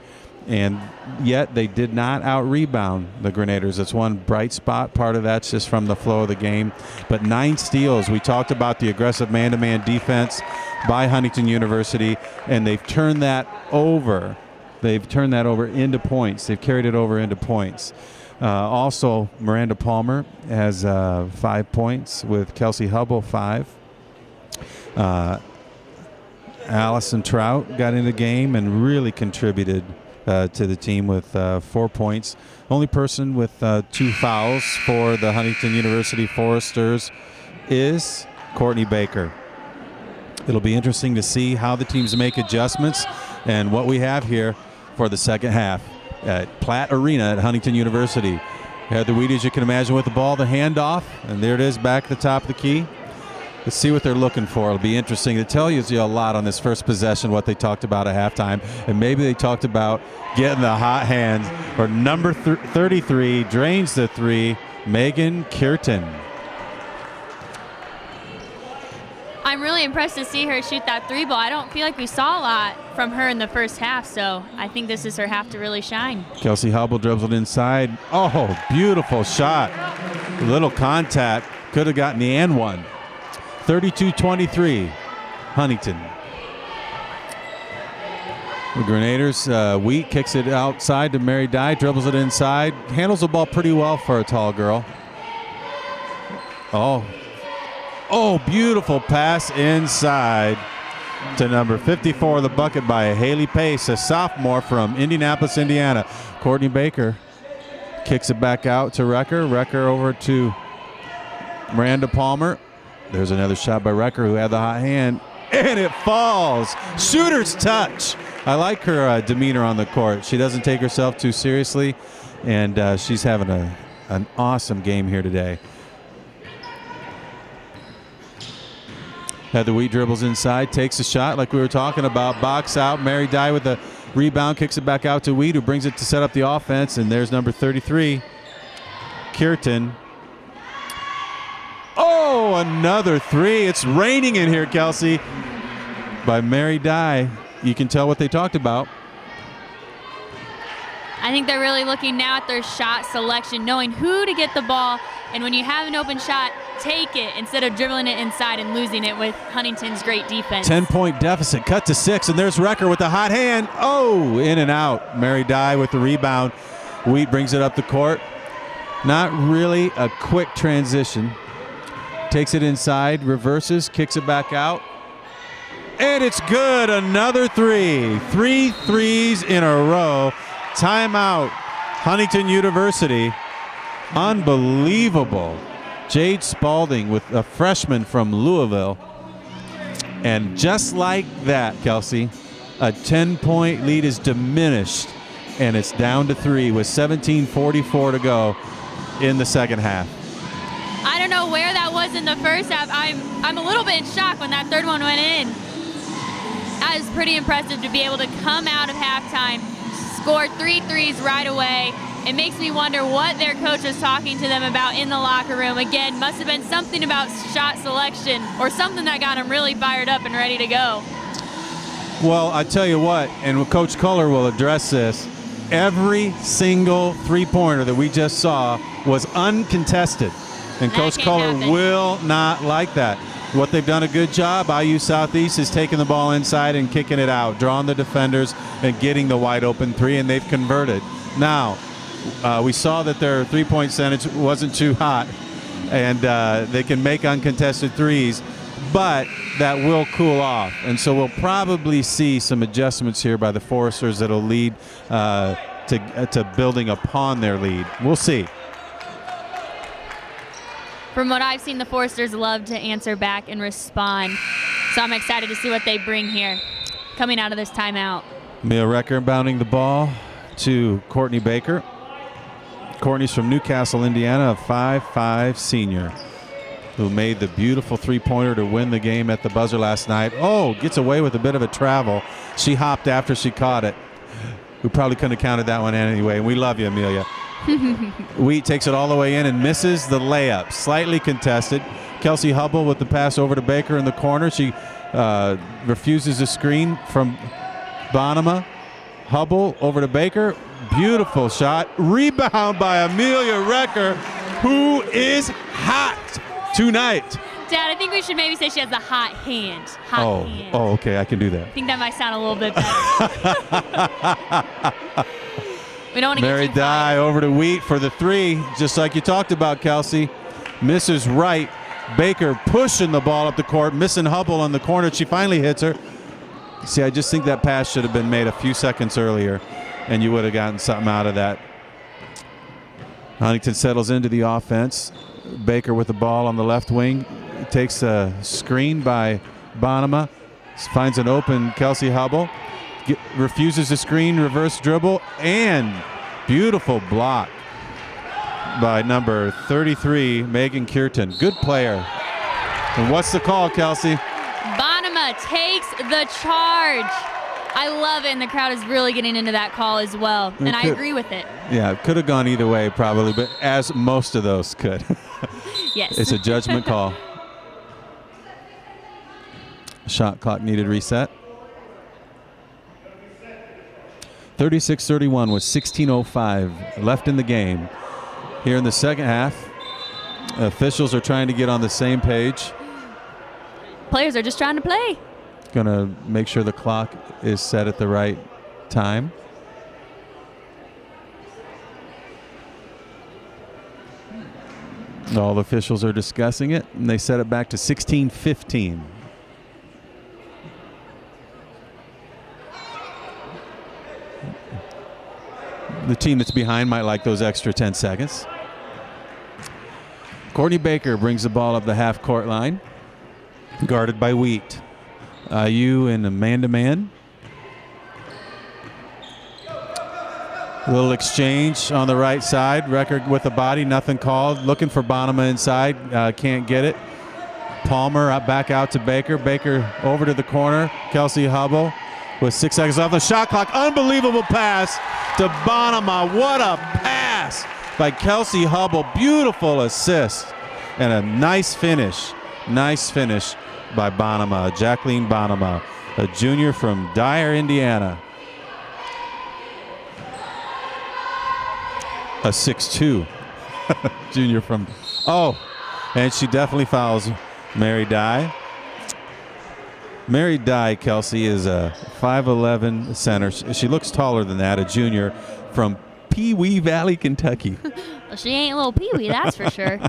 And yet they did not out-rebound the Grenadiers. That's one bright spot. Part of that's just from the flow of the game. But 9 steals. We talked about the aggressive man-to-man defense by Huntington University, and they've turned that over. They've turned that over into points. They've carried it over into points. Also, Miranda Palmer has 5 points with Kelsey Hubble 5. Allison Trout got in the game and really contributed to the team with 4 points. Only person with 2 fouls for the Huntington University Foresters is Courtney Baker. It'll be interesting to see how the teams make adjustments and what we have here for the second half at Platt Arena at Huntington University. Heather Wheat, as you can imagine, with the ball, the handoff, and there it is back at the top of the key. Let's see what they're looking for. It'll be interesting. It tells you a lot on this first possession, what they talked about at halftime, and maybe they talked about getting the hot hand. Or number 33 drains the 3, Megan Kirton. I'm really impressed to see her shoot that 3 ball. I don't feel like we saw a lot from her in the first half, so I think this is her half to really shine. Kelsey Hubble dribbled inside. Oh, beautiful shot. A little contact. Could have gotten the and one. 32-23, Huntington. The Grenadiers, Wheat kicks it outside to Mary Dye, dribbles it inside, handles the ball pretty well for a tall girl. Oh, beautiful pass inside to number 54, the bucket by Haley Pace, a sophomore from Indianapolis, Indiana. Courtney Baker kicks it back out to Recker. Recker over to Miranda Palmer. There's another shot by Recker, who had the hot hand, and it falls. Shooter's touch. I like her demeanor on the court. She doesn't take herself too seriously, and she's having an awesome game here today. Heather Wheat dribbles inside, takes a shot like we were talking about, box out. Mary Dye with the rebound, kicks it back out to Wheat, who brings it to set up the offense, and there's number 33, Kirton. Oh, another 3. It's raining in here, Kelsey, by Mary Dye. You can tell what they talked about. I think they're really looking now at their shot selection, knowing who to get the ball, and when you have an open shot, take it instead of dribbling it inside and losing it with Huntington's great defense. 10-point deficit, cut to 6, and there's Recker with the hot hand. Oh, in and out. Mary Dye with the rebound. Wheat brings it up the court. Not really a quick transition. Takes it inside, reverses, kicks it back out. And it's good, another 3. 3 threes in a row. Timeout, Huntington University. Unbelievable. Jade Spalding with a freshman from Louisville. And just like that, Kelsey, a 10-point lead is diminished, and it's down to 3 with 17:44 to go in the second half. I don't know where that was in the first half. I'm a little bit in shock when that third one went in. That is pretty impressive to be able to come out of halftime, score 3 threes right away. It makes me wonder what their coach was talking to them about in the locker room. Again, must have been something about shot selection or something that got them really fired up and ready to go. Well, I tell you what, and Coach Culler will address this, every single three-pointer that we just saw was uncontested. And Coach Culler will not like that. What they've done a good job, IU Southeast, is taking the ball inside and kicking it out, drawing the defenders and getting the wide open 3, and they've converted. Now, we saw that their three-point percentage wasn't too hot, and they can make uncontested threes, but that will cool off. And so we'll probably see some adjustments here by the Foresters that'll lead to building upon their lead. We'll see. From what I've seen, the Foresters love to answer back and respond. So I'm excited to see what they bring here coming out of this timeout. Mia Recker bounding the ball to Courtney Baker. Courtney's from Newcastle, Indiana, a 5'5" senior who made the beautiful three-pointer to win the game at the buzzer last night. Oh, gets away with a bit of a travel. She hopped after she caught it. We probably couldn't have counted that one anyway. We love you, Amelia. Wheat takes it all the way in and misses the layup. Slightly contested. Kelsey Hubble with the pass over to Baker in the corner. She refuses a screen from Bonema. Hubble over to Baker. Beautiful shot. Rebound by Amelia Recker, who is hot tonight. Dad, I think we should maybe say she has a hot hand. Hot hand. Oh, okay. I can do that. I think that might sound a little bit better. We don't want to Mary get too Dye over to Wheat for the three, just like you talked about, Kelsey. Misses right. Baker pushing the ball up the court, missing Hubble on the corner. She finally hits her. See, I just think that pass should have been made a few seconds earlier, and you would have gotten something out of that. Huntington settles into the offense. Baker with the ball on the left wing. Takes a screen by Bonema. Finds an open Kelsey Hubble. Refuses the screen, reverse dribble, and beautiful block by number 33, Megan Kierton. Good player. And what's the call, Kelsey? Bonema takes the charge. I love it, and the crowd is really getting into that call as well, and I agree with it. Yeah, it could have gone either way probably, but as most of those could. Yes. It's a judgment call. Shot clock needed reset. 36-31 with 16:05 left in the game. Here in the second half, officials are trying to get on the same page. Players are just trying to play. Going to make sure the clock is set at the right time. All the officials are discussing it, and they set it back to 16:15. The team that's behind might like those extra 10 seconds. Courtney Baker brings the ball up the half-court line, guarded by Wheat. IU in a man-to-man. A little exchange on the right side. Record with the body, nothing called. Looking for Bonema inside, can't get it. Palmer back out to Baker. Baker over to the corner. Kelsey Hubble with 6 seconds left. The shot clock, unbelievable pass to Bonema. What a pass by Kelsey Hubble. Beautiful assist and a nice finish. Nice finish by Bonema, Jacqueline Bonema, a junior from Dyer, Indiana. A 6'2", junior from, and she definitely fouls Mary Dye. Mary Dye, Kelsey, is a 5'11" center. She looks taller than that, a junior from Pee Wee Valley, Kentucky. Well, she ain't little Pee Wee, that's for sure.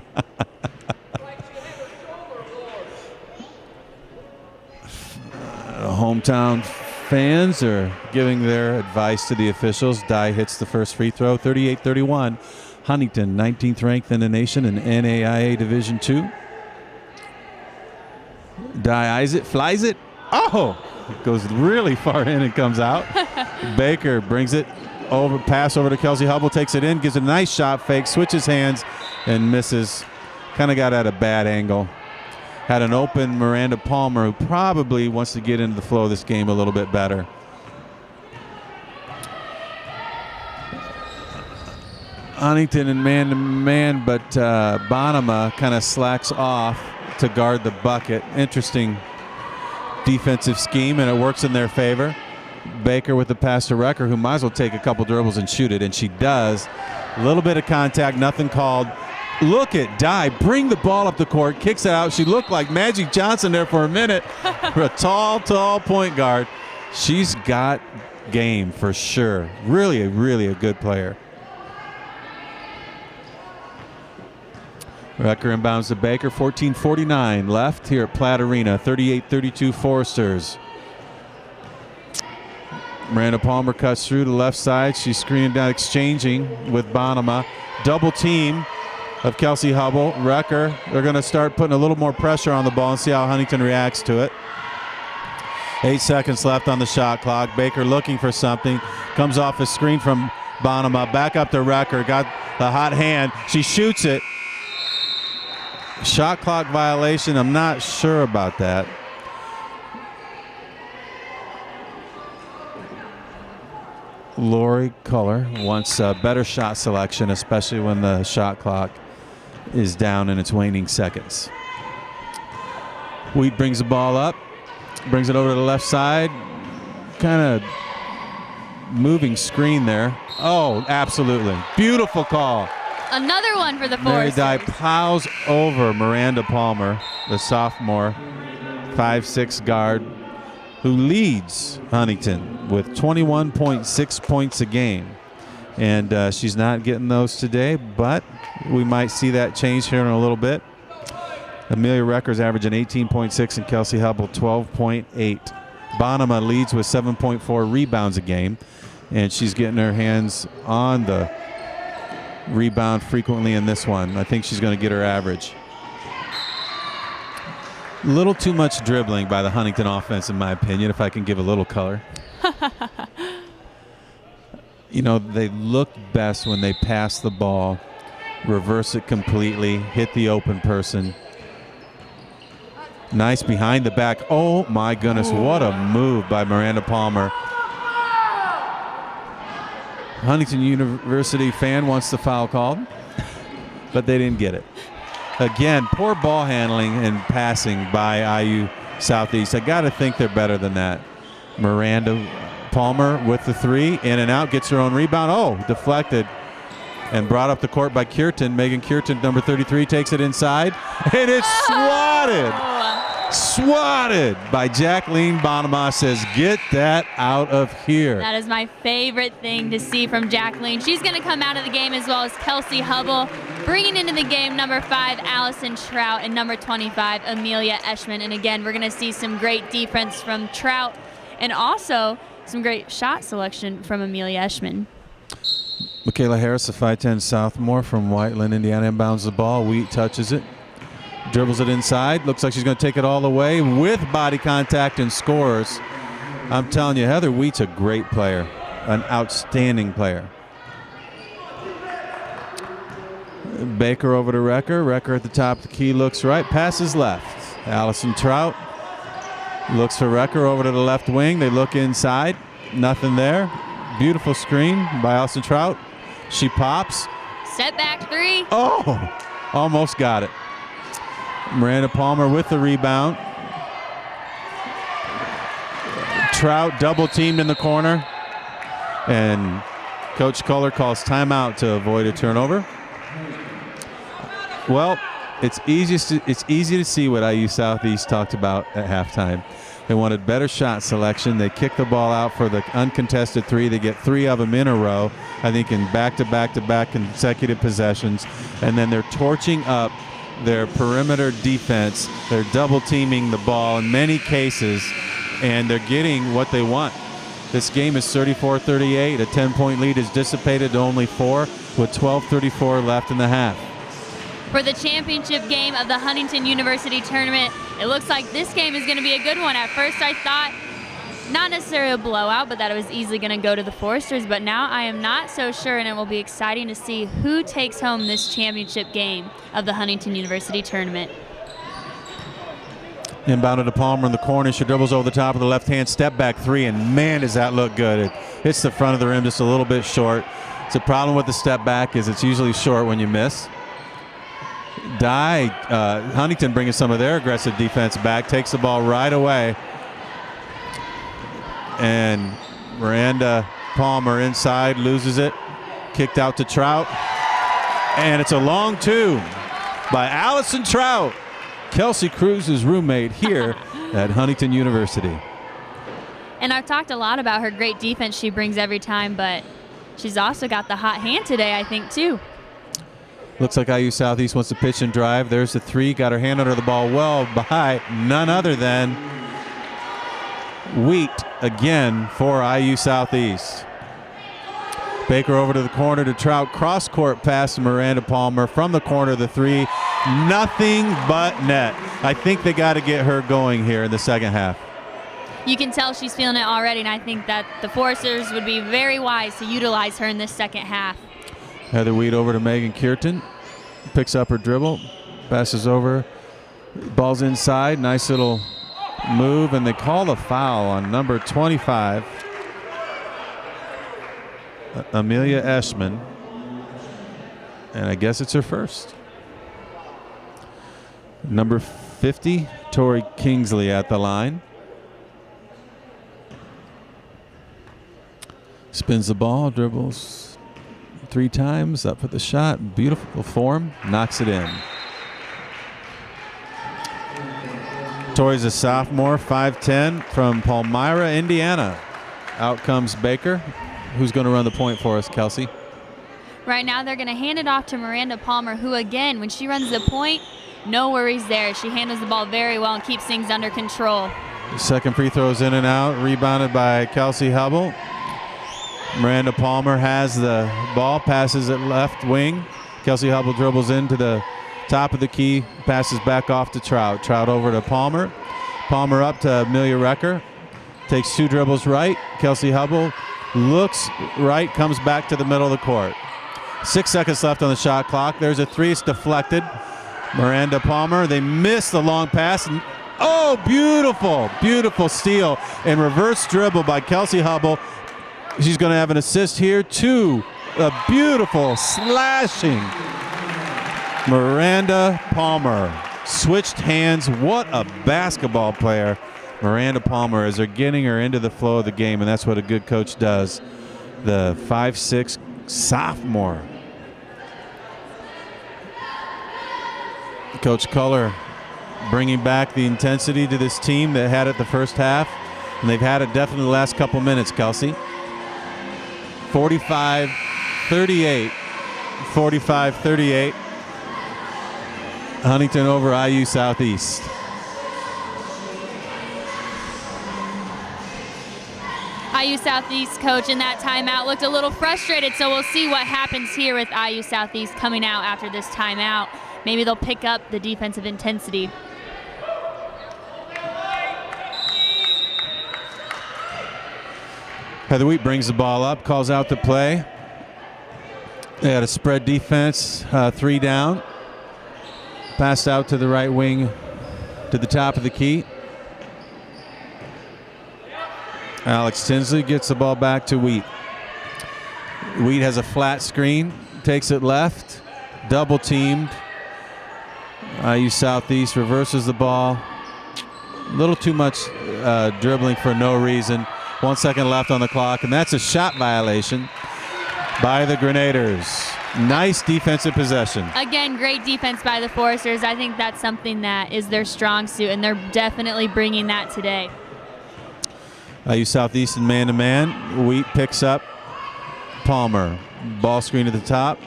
Hometown fans are giving their advice to the officials. Dye hits the first free throw, 38-31. Huntington, 19th ranked in the nation in NAIA Division II. Dye eyes it, flies it. Oh, it goes really far in and comes out. Baker brings it over, pass over to Kelsey Hubble, takes it in, gives a nice shot fake, switches hands, and misses. Kind of got at a bad angle. Had an open Miranda Palmer, who probably wants to get into the flow of this game a little bit better. Huntington in man-to-man, but Bonema kind of slacks off to guard the bucket. Interesting defensive scheme, and it works in their favor. Baker with the pass to Recker, who might as well take a couple dribbles and shoot it, and she does. A little bit of contact, nothing called. Look at Dye bring the ball up the court, kicks it out. She looked like Magic Johnson there for a minute. For a tall point guard. She's got game for sure. Really a good player. Recker inbounds to Baker. 14:49 left here at Platt Arena. 38-32 Foresters. Miranda Palmer cuts through to the left side. She's screening down, exchanging with Bonema. Double team of Kelsey Hubble. Recker, they're going to start putting a little more pressure on the ball and see how Huntington reacts to it. 8 seconds left on the shot clock. Baker looking for something. Comes off a screen from Bonema. Back up to Recker. Got the hot hand. She shoots it. Shot clock violation. I'm not sure about that. Lori Culler wants a better shot selection, especially when the shot clock is down in its waning seconds. Wheat brings the ball up, brings it over to the left side. Kind of moving screen there. Oh, absolutely. Beautiful call. Another one for the Mary Foresters. Dye plows over Miranda Palmer, the sophomore, 5'6" guard, who leads Huntington with 21.6 points a game. And she's not getting those today, but we might see that change here in a little bit. Amelia Recker's averaging 18.6 and Kelsey Hubble 12.8. Bonema leads with 7.4 rebounds a game, and she's getting her hands on the rebound frequently in this one. I think she's going to get her average. A little too much dribbling by the Huntington offense, in my opinion, if I can give a little color. You know, they look best when they pass the ball, reverse it completely, hit the open person. Nice behind the back. Oh, my goodness. What a move by Miranda Palmer. Huntington University fan wants the foul called, but they didn't get it. Again, poor ball handling and passing by IU Southeast. I got to think they're better than that. Miranda Palmer with the three, in and out, gets her own rebound. Oh, deflected and brought up the court by Kierton. Megan Kierton, number 33, takes it inside, and it's swatted. Swatted by Jacqueline Bonema. Says, get that out of here. That is my favorite thing to see from Jacqueline. She's going to come out of the game, as well as Kelsey Hubble. Bringing into the game number 5, Allison Trout, and number 25, Amelia Eschman. And again, we're going to see some great defense from Trout and also some great shot selection from Amelia Eschman. Michaela Harris, a 5'10 sophomore from Whiteland, Indiana, inbounds the ball. Wheat touches it, dribbles it inside. Looks like she's going to take it all the way with body contact and scores. I'm telling you, Heather Wheat's a great player, an outstanding player. Baker over to Recker. Recker at the top of the key, looks right, passes left. Allison Trout looks for Recker over to the left wing. They look inside, nothing there. Beautiful screen by Allison Trout. She pops. Step back three. Oh, almost got it. Miranda Palmer with the rebound. Trout double teamed in the corner, and Coach Culler calls timeout to avoid a turnover. Well, it's easy to see what IU Southeast talked about at halftime. They wanted better shot selection. They kick the ball out for the uncontested three. They get 3 of them in a row, I think in back-to-back-to-back consecutive possessions. And then they're torching up their perimeter defense. They're double teaming the ball in many cases, and they're getting what they want. This game is 34-38. A 10-point lead is dissipated to only 4 with 12:34 left in the half. For the championship game of the Huntington University tournament, it looks like this game is going to be a good one. At first I thought not necessarily a blowout, but that it was easily going to go to the Foresters, but now I am not so sure, and it will be exciting to see who takes home this championship game of the Huntington University tournament. Inbounded to Palmer in the corner. She dribbles over the top of the left-hand step back three, and man, does that look good. It hits the front of the rim just a little bit short. It's a problem with the step back is it's usually short when you miss. Huntington bringing some of their aggressive defense back, takes the ball right away. And Miranda Palmer inside, loses it. Kicked out to Trout. And it's a long two by Allison Trout, Kelsey Cruz's roommate here at Huntington University. And I've talked a lot about her great defense she brings every time, but she's also got the hot hand today, I think, too. Looks like IU Southeast wants to pitch and drive. There's the three. Got her hand under the ball well by none other than Wheat again for IU Southeast. Baker over to the corner to Trout. Cross court pass to Miranda Palmer from the corner of the three. Nothing but net. I think they got to get her going here in the second half. You can tell she's feeling it already, and I think that the Foresters would be very wise to utilize her in this second half. Heather Wheat over to Megan Kierton. Picks up her dribble. Passes over. Ball's inside. Nice little move, and they call a foul on number 25, Amelia Eschman. And I guess it's her first. Number 50, Tori Kingsley at the line. Spins the ball, dribbles 3 times, up for the shot. Beautiful form, knocks it in. Tori's a sophomore, 5'10", from Palmyra, Indiana. Out comes Baker. Who's going to run the point for us, Kelsey? Right now they're going to hand it off to Miranda Palmer, who again, when she runs the point, no worries there. She handles the ball very well and keeps things under control. The second free throw's in and out, rebounded by Kelsey Hubble. Miranda Palmer has the ball, passes it left wing. Kelsey Hubble dribbles into the top of the key, passes back off to Trout. Trout over to Palmer. Palmer up to Amelia Recker. Takes 2 dribbles right. Kelsey Hubble looks right, comes back to the middle of the court. 6 seconds left on the shot clock. There's a three, it's deflected. Miranda Palmer, they miss the long pass. Oh, beautiful, beautiful steal and reverse dribble by Kelsey Hubble. She's going to have an assist here, too. A beautiful slashing. Miranda Palmer switched hands. What a basketball player Miranda Palmer is. They're getting her into the flow of the game, and that's what a good coach does. The 5'6" sophomore. Coach Culler bringing back the intensity to this team that had it the first half, and they've had it definitely the last couple minutes, Kelsey. 45-38. 45-38. Huntington over IU Southeast. IU Southeast coach in that timeout looked a little frustrated, so we'll see what happens here with IU Southeast coming out after this timeout. Maybe they'll pick up the defensive intensity. Heather Wheat brings the ball up, calls out the play. They had a spread defense, 3 down. Passed out to the right wing to the top of the key. Alex Tinsley gets the ball back to Wheat. Wheat has a flat screen, takes it left, double teamed. IU Southeast reverses the ball. A little too much dribbling for no reason. 1 second left on the clock, and that's a shot violation by the Grenadiers. Nice defensive possession. Again, great defense by the Foresters. I think that's something that is their strong suit, and they're definitely bringing that today. IU Southeast in man-to-man. Wheat picks up Palmer. Ball screen at the top.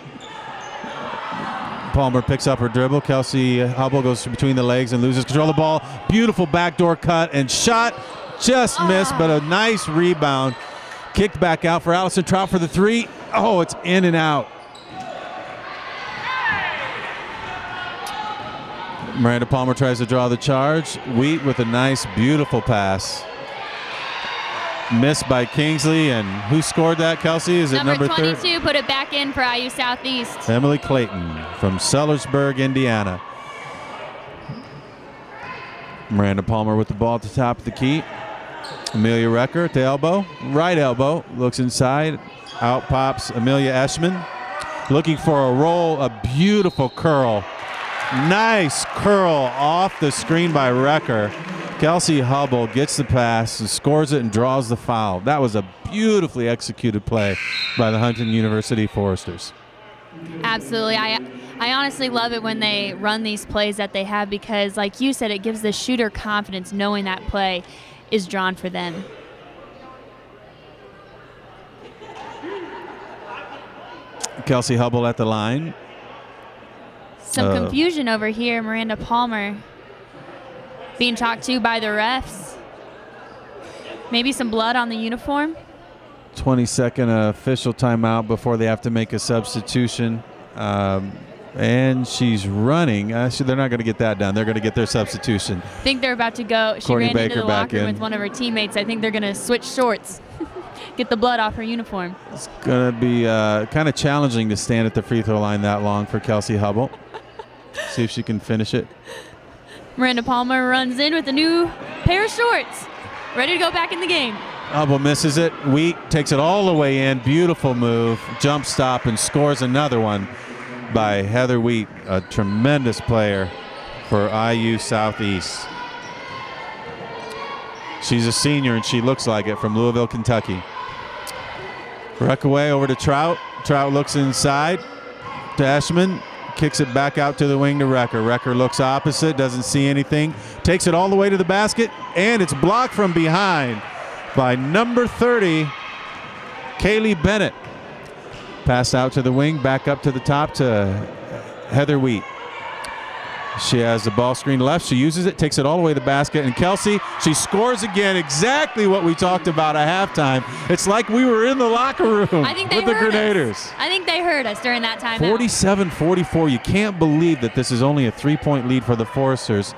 Palmer picks up her dribble. Kelsey Hubble goes between the legs and loses control of the ball. Beautiful backdoor cut and shot. Just missed, but a nice rebound. Kicked back out for Allison Trout for the 3. Oh, it's in and out. Miranda Palmer tries to draw the charge. Wheat with a nice, beautiful pass. Missed by Kingsley, and who scored that, Kelsey? Is it number 22, put it back in for IU Southeast. Emily Clayton from Sellersburg, Indiana. Miranda Palmer with the ball at the top of the key. Amelia Recker at the elbow, right elbow, looks inside. Out pops Amelia Eschman. Looking for a roll, a beautiful curl. Nice curl off the screen by Recker. Kelsey Hubble gets the pass and scores it and draws the foul. That was a beautifully executed play by the Huntington University Foresters. Absolutely. I honestly love it when they run these plays that they have because, like you said, it gives the shooter confidence knowing that play is drawn for them. Kelsey Hubble at the line. Some confusion over here. Miranda Palmer being talked to by the refs. Maybe some blood on the uniform. 20-second official timeout before they have to make a substitution. And she's running. They're not going to get that done. They're going to get their substitution. I think they're about to go. She Courtney ran Baker into the back locker room in. with one of her teammates. I think they're going to switch shorts. Get the blood off her uniform. It's going to be kind of challenging to stand at the free throw line that long for Kelsey Hubble. See if she can finish it. Miranda Palmer runs in with a new pair of shorts. Ready to go back in the game. Hubble misses it. Wheat takes it all the way in. Beautiful move. Jump stop and scores another one by Heather Wheat, a tremendous player for IU Southeast. She's a senior, and she looks like it, from Louisville, Kentucky. Breakaway over to Trout. Trout looks inside to Eschman. Kicks it back out to the wing to Recker. Recker looks opposite, doesn't see anything. Takes it all the way to the basket, and it's blocked from behind by number 30, Kaylee Bennett. Pass out to the wing, back up to the top to Heather Wheat. She has the ball screen left. She uses it, takes it all the way to the basket. And Kelsey, she scores again, exactly what we talked about at halftime. It's like we were in the locker room with the Grenadiers. I think they heard us during that timeout. 47-44. You can't believe that this is only a 3-point lead for the Foresters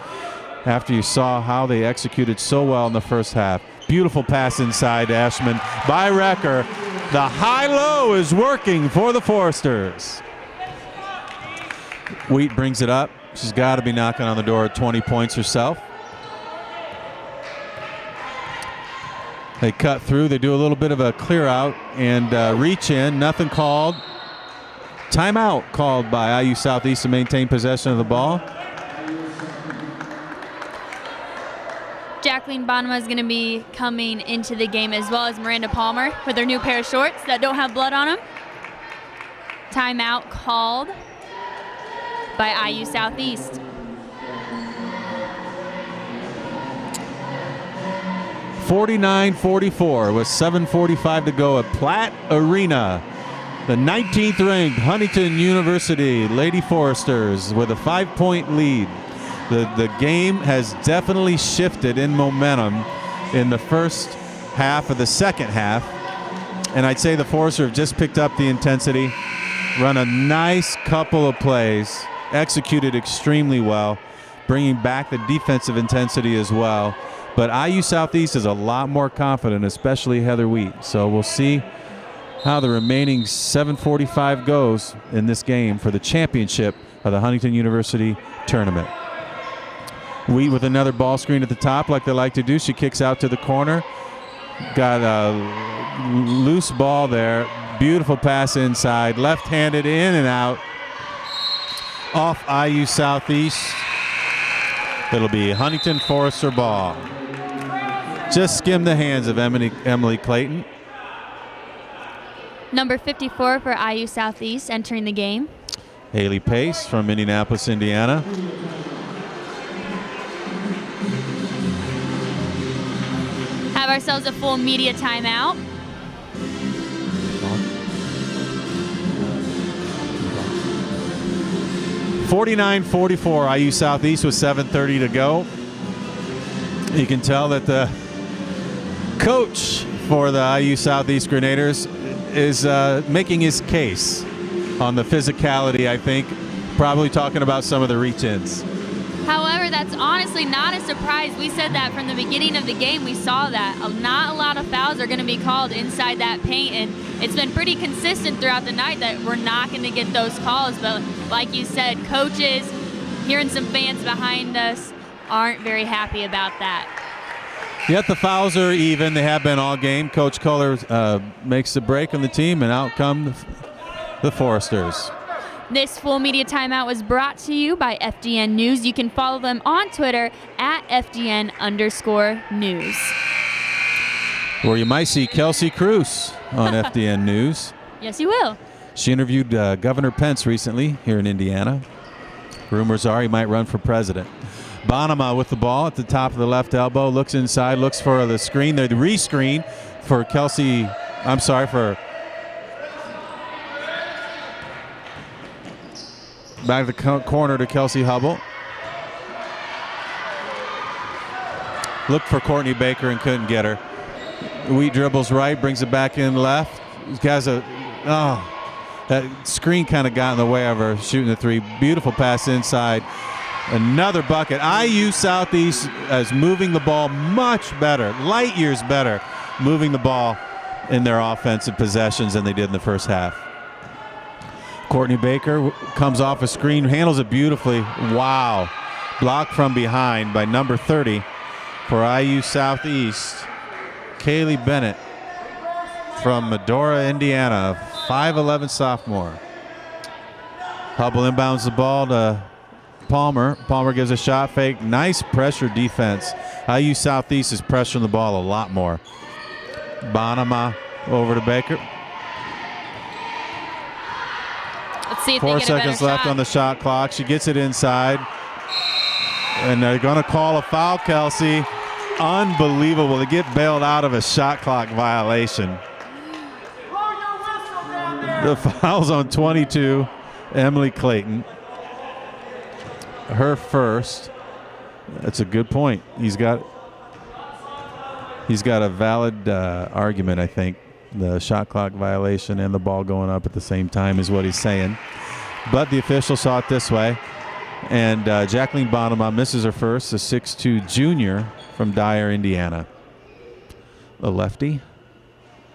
after you saw how they executed so well in the first half. Beautiful pass inside to Eschman by Recker. The high-low is working for the Foresters. Wheat brings it up. She's got to be knocking on the door at 20 points herself. They cut through. They do a little bit of a clear out and reach in. Nothing called. Timeout called by IU Southeast to maintain possession of the ball. Jacqueline Bonema is going to be coming into the game, as well as Miranda Palmer with their new pair of shorts that don't have blood on them. Timeout called by IU Southeast. (49-44) with 7:45 to go at Platt Arena. The 19th ranked Huntington University Lady Foresters with a 5-point lead. The game has definitely shifted in momentum in the first half of the second half. And I'd say the Foresters have just picked up the intensity, run a nice couple of plays, executed extremely well, bringing back the defensive intensity as well. But IU Southeast is a lot more confident, especially Heather Wheat. So we'll see how the remaining 7:45 goes in this game for the championship of the Huntington University tournament. Wheat with another ball screen at the top like they like to do. She kicks out to the corner. Got a loose ball there. Beautiful pass inside. Left-handed in and out. Off IU Southeast. It'll be Huntington Forester ball. Just skimmed the hands of Emily Clayton. Number 54 for IU Southeast entering the game. Haley Pace from Indianapolis, Indiana. Have ourselves a full media timeout. (49-44) IU Southeast with 7:30 to go. You can tell that the coach for the IU Southeast Grenadiers is making his case on the physicality, I think, probably talking about some of the reach-ins. However, that's honestly not a surprise. We said that from the beginning of the game. We saw that. Not a lot of fouls are going to be called inside that paint, and it's been pretty consistent throughout the night that we're not going to get those calls. But like you said, coaches, hearing some fans behind us, aren't very happy about that. Yet the fouls are even. They have been all game. Coach Kohler makes the break on the team, and out come the Foresters. This full media timeout was brought to you by FDN News. You can follow them on Twitter at FDN_news. Where you might see Kelsey Cruz on FDN News. Yes, you will. She interviewed Governor Pence recently here in Indiana. Rumors are he might run for president. Bonema with the ball at the top of the left elbow, looks inside, looks for the screen. The re-screen for Kelsey, I'm sorry, for Back to the corner to Kelsey Hubble. Looked for Courtney Baker and couldn't get her. Wheat dribbles right, brings it back in left. Has that screen kind of got in the way of her shooting the three. Beautiful pass inside. Another bucket. IU Southeast is moving the ball much better, light years better, moving the ball in their offensive possessions than they did in the first half. Courtney Baker comes off a screen, handles it beautifully. Wow. Blocked from behind by number 30 for IU Southeast, Kaylee Bennett from Medora, Indiana, 5'11" sophomore. Hubble inbounds the ball to Palmer. Palmer gives a shot fake. Nice pressure defense. IU Southeast is pressuring the ball a lot more. Bonema over to Baker. Let's see if 4 they get a better seconds left shot. on the shot clock. She gets it inside. And they're going to call a foul, Kelsey. Unbelievable to get bailed out of a shot clock violation. The foul's on 22, Emily Clayton. Her first. That's a good point. He's got a valid argument, I think. The shot clock violation and the ball going up at the same time is what he's saying. But the official saw it this way. And Jacqueline Bonema misses her first, a 6'2" junior from Dyer, Indiana. The lefty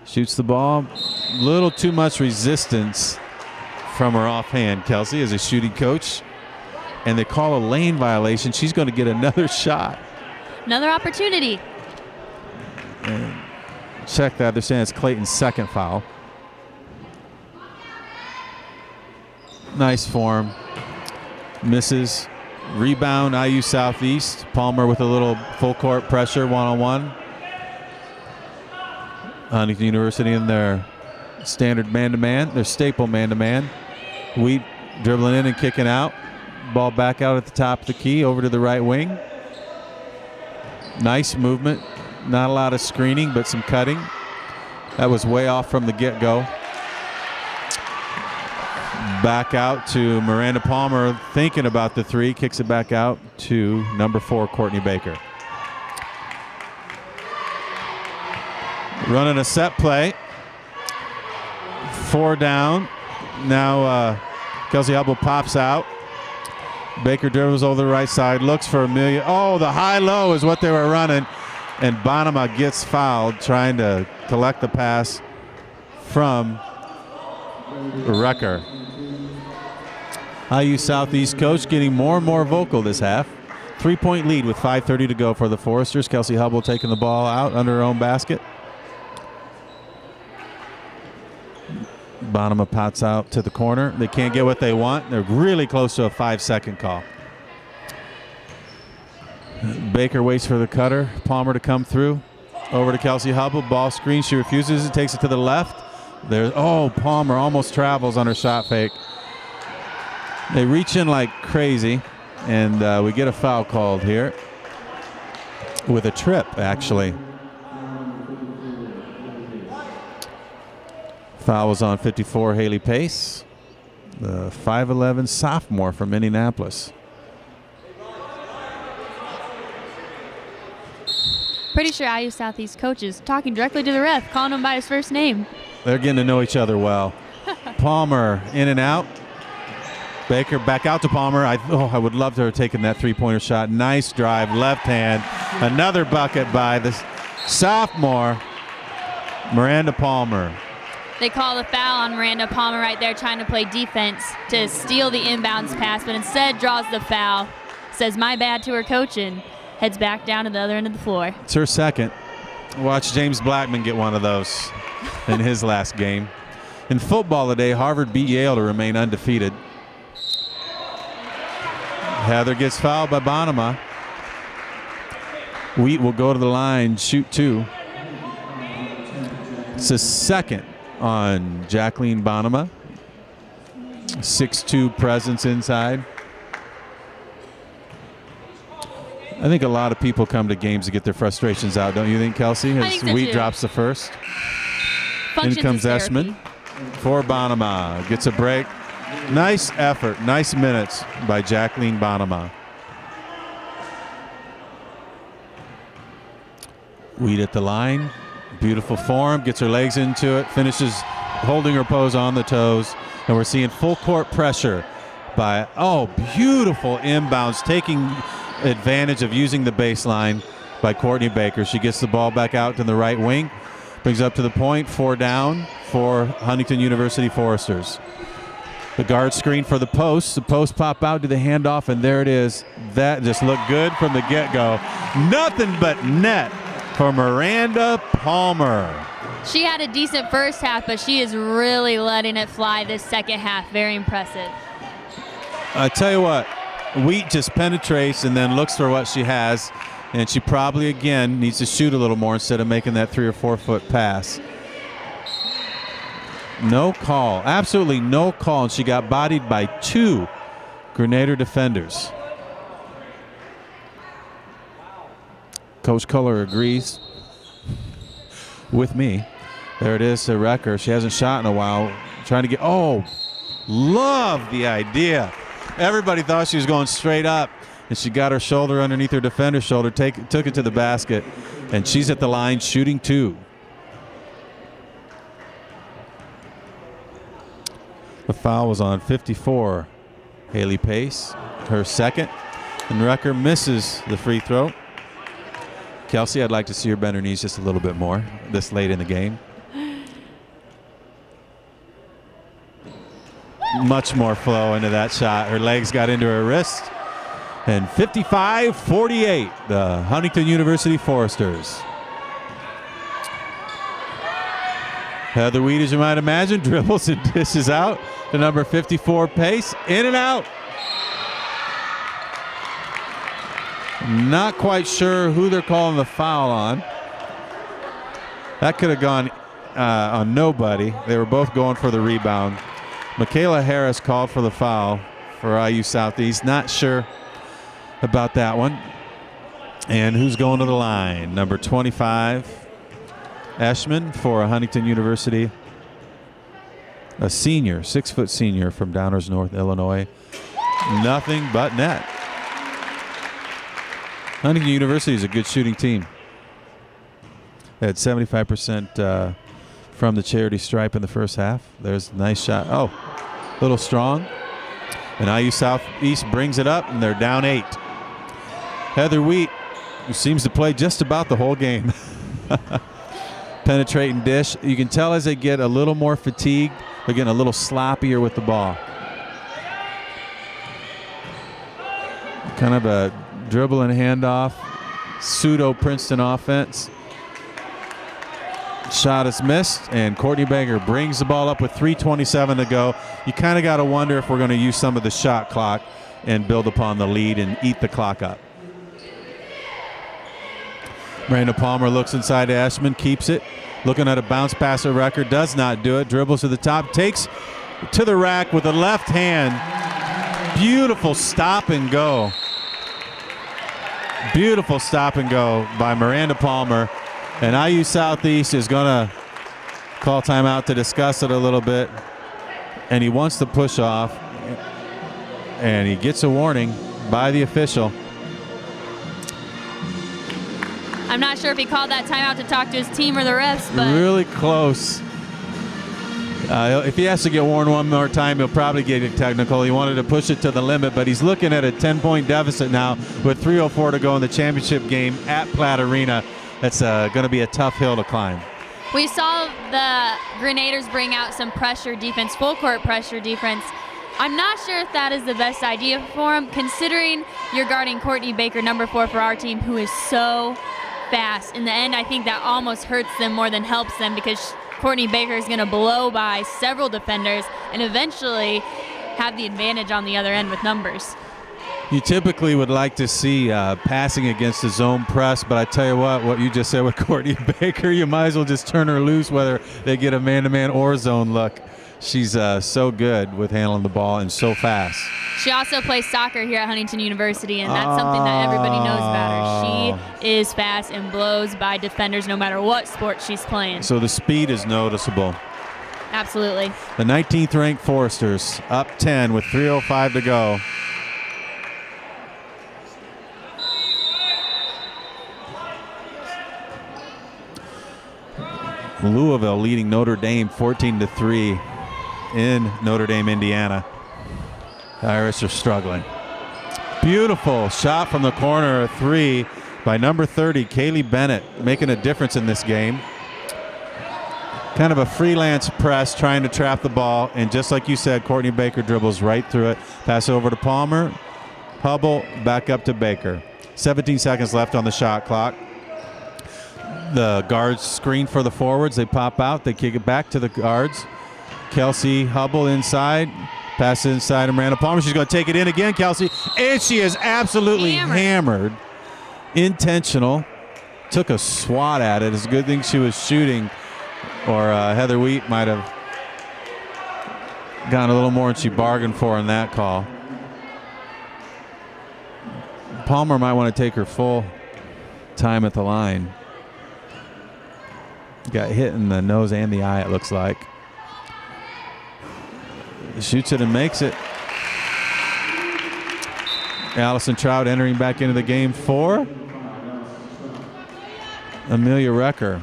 shoots the ball. Little too much resistance from her offhand, Kelsey, as a shooting coach. And they call a lane violation. She's going to get another shot. Another opportunity. And check that. They're saying it's Clayton's second foul. Nice form. Misses. Rebound, IU Southeast. Palmer with a little full court pressure, one-on-one. Huntington University in their standard man-to-man, their staple man-to-man. Wheat dribbling in and kicking out. Ball back out at the top of the key, over to the right wing. Nice movement. Not a lot of screening, but some cutting. That was way off from the get-go. Back out to Miranda Palmer, thinking about the three. Kicks it back out to number 4, Courtney Baker. Running a set play. 4 down. Now Kelsey Hubble pops out. Baker dribbles over the right side, looks for Amelia. Oh, the high-low is what they were running. And Bonema gets fouled trying to collect the pass from Recker. IU Southeast coach getting more and more vocal this half. 3-point lead with 5:30 to go for the Foresters. Kelsey Hubble taking the ball out under her own basket. Bonema pots out to the corner. They can't get what they want. They're really close to a 5-second call. Baker waits for the cutter. Palmer to come through. Over to Kelsey Hubble. Ball screen. She refuses it. Takes it to the left. Palmer almost travels on her shot fake. They reach in like crazy, and we get a foul called here with a trip, actually. Foul was on 54, Haley Pace, the 5'11" sophomore from Indianapolis. Pretty sure IU Southeast coaches talking directly to the ref, calling him by his first name. They're getting to know each other well. Palmer in and out. Baker back out to Palmer. I would love to have taken that three-pointer shot. Nice drive, left hand. Another bucket by the sophomore, Miranda Palmer. They call the foul on Miranda Palmer right there, trying to play defense to steal the inbounds pass, but instead draws the foul. Says my bad to her coach and heads back down to the other end of the floor. It's her second. Watch James Blackman get one of those in his last game. In football today, Harvard beat Yale to remain undefeated. Heather gets fouled by Bonema. Wheat will go to the line, shoot 2. It's a second on Jacqueline Bonema. 6'2" presence inside. I think a lot of people come to games to get their frustrations out, don't you think, Kelsey? I think so Wheat too. drops the first. Functions In comes as therapy. Esmond for Bonema. Gets a break. Nice effort, nice minutes by Jacqueline Bonema. Weed at the line, beautiful form, gets her legs into it, finishes holding her pose on the toes, and we're seeing full court pressure by, beautiful inbounds, taking advantage of using the baseline by Courtney Baker. She gets the ball back out to the right wing, brings up to the point, 4 down for Huntington University Foresters. The guard screen for the post. The post pop out to the handoff, and there it is. That just looked good from the get-go. Nothing but net for Miranda Palmer. She had a decent first half, but she is really letting it fly this second half. Very impressive. I tell you what, Wheat just penetrates and then looks for what she has, and she probably, again, needs to shoot a little more instead of making that 3 or 4 foot pass. No call, absolutely no call, and she got bodied by 2 Grenadier defenders. Coach Culler agrees with me. There it is to Recker. She hasn't shot in a while. Trying to get, love the idea. Everybody thought she was going straight up, and she got her shoulder underneath her defender's shoulder, took it to the basket, and she's at the line shooting 2. The foul was on 54. Haley Pace, her second, and Recker misses the free throw. Kelsey, I'd like to see her bend her knees just a little bit more this late in the game. Much more flow into that shot. Her legs got into her wrist. And 55-48, the Huntington University Foresters. Heather Weed, as you might imagine, dribbles and dishes out to number 54, Pace. In and out. Not quite sure who they're calling the foul on. That could have gone on nobody. They were both going for the rebound. Michaela Harris called for the foul for IU Southeast. Not sure about that one. And who's going to the line? Number 25, Eshman for Huntington University. A senior, 6-foot senior from Downers North, Illinois. Nothing but net. Huntington University is a good shooting team. They had 75% from the charity stripe in the first half. There's a nice shot. A little strong. And IU Southeast brings it up, and they're down 8. Heather Wheat, who seems to play just about the whole game. Penetrating dish. You can tell as they get a little more fatigued, they're getting a little sloppier with the ball. Kind of a dribble and handoff, pseudo Princeton offense. Shot is missed, and Courtney Baker brings the ball up with 3:27 to go. You kind of got to wonder if we're going to use some of the shot clock and build upon the lead and eat the clock up. Miranda Palmer looks inside to Eshman, keeps it. Looking at a bounce passer record, does not do it. Dribbles to the top, takes to the rack with the left hand. Beautiful stop and go. Beautiful stop and go by Miranda Palmer. And IU Southeast is going to call timeout to discuss it a little bit. And he wants to push off. And he gets a warning by the official. I'm not sure if he called that timeout to talk to his team or the refs, but really close. If he has to get warned one more time, he'll probably get it technical. He wanted to push it to the limit, but he's looking at a 10-point deficit now with 3:04 to go in the championship game at Platt Arena. That's going to be a tough hill to climb. we saw the Grenadiers bring out some pressure defense, full court pressure defense. I'm not sure if that is the best idea for him, considering you're guarding Courtney Baker, number 4 for our team, who is so fast. In the end, I think that almost hurts them more than helps them, because Courtney Baker is going to blow by several defenders and eventually have the advantage on the other end with numbers. You typically would like to see passing against the zone press, but I tell you what you just said with Courtney Baker, you might as well just turn her loose whether they get a man-to-man or zone look. She's so good with handling the ball and so fast. She also plays soccer here at Huntington University, and that's something that everybody knows about her. She is fast and blows by defenders no matter what sport she's playing. So the speed is noticeable. Absolutely. The 19th ranked Foresters up 10 with 3:05 to go. Louisville leading Notre Dame 14-3 in Notre Dame, Indiana. The Irish are struggling. Beautiful shot from the corner, a three by number 30, Kaylee Bennett, making a difference in this game. Kind of a freelance press trying to trap the ball, and just like you said, Courtney Baker dribbles right through it. Pass it over to Palmer. Hubble back up to Baker. 17 seconds left on the shot clock. The guards screen for the forwards. They pop out. They kick it back to the guards. Kelsey Hubble inside. Pass it inside to Miranda Palmer. She's going to take it in again, Kelsey. And she is absolutely hammered. Intentional. Took a swat at it. It's a good thing she was shooting, or Heather Wheat might have gotten a little more than she bargained for in that call. Palmer might want to take her full time at the line. Got hit in the nose and the eye, it looks like. Shoots it and makes it. Allison Trout entering back into the game for Amelia Recker.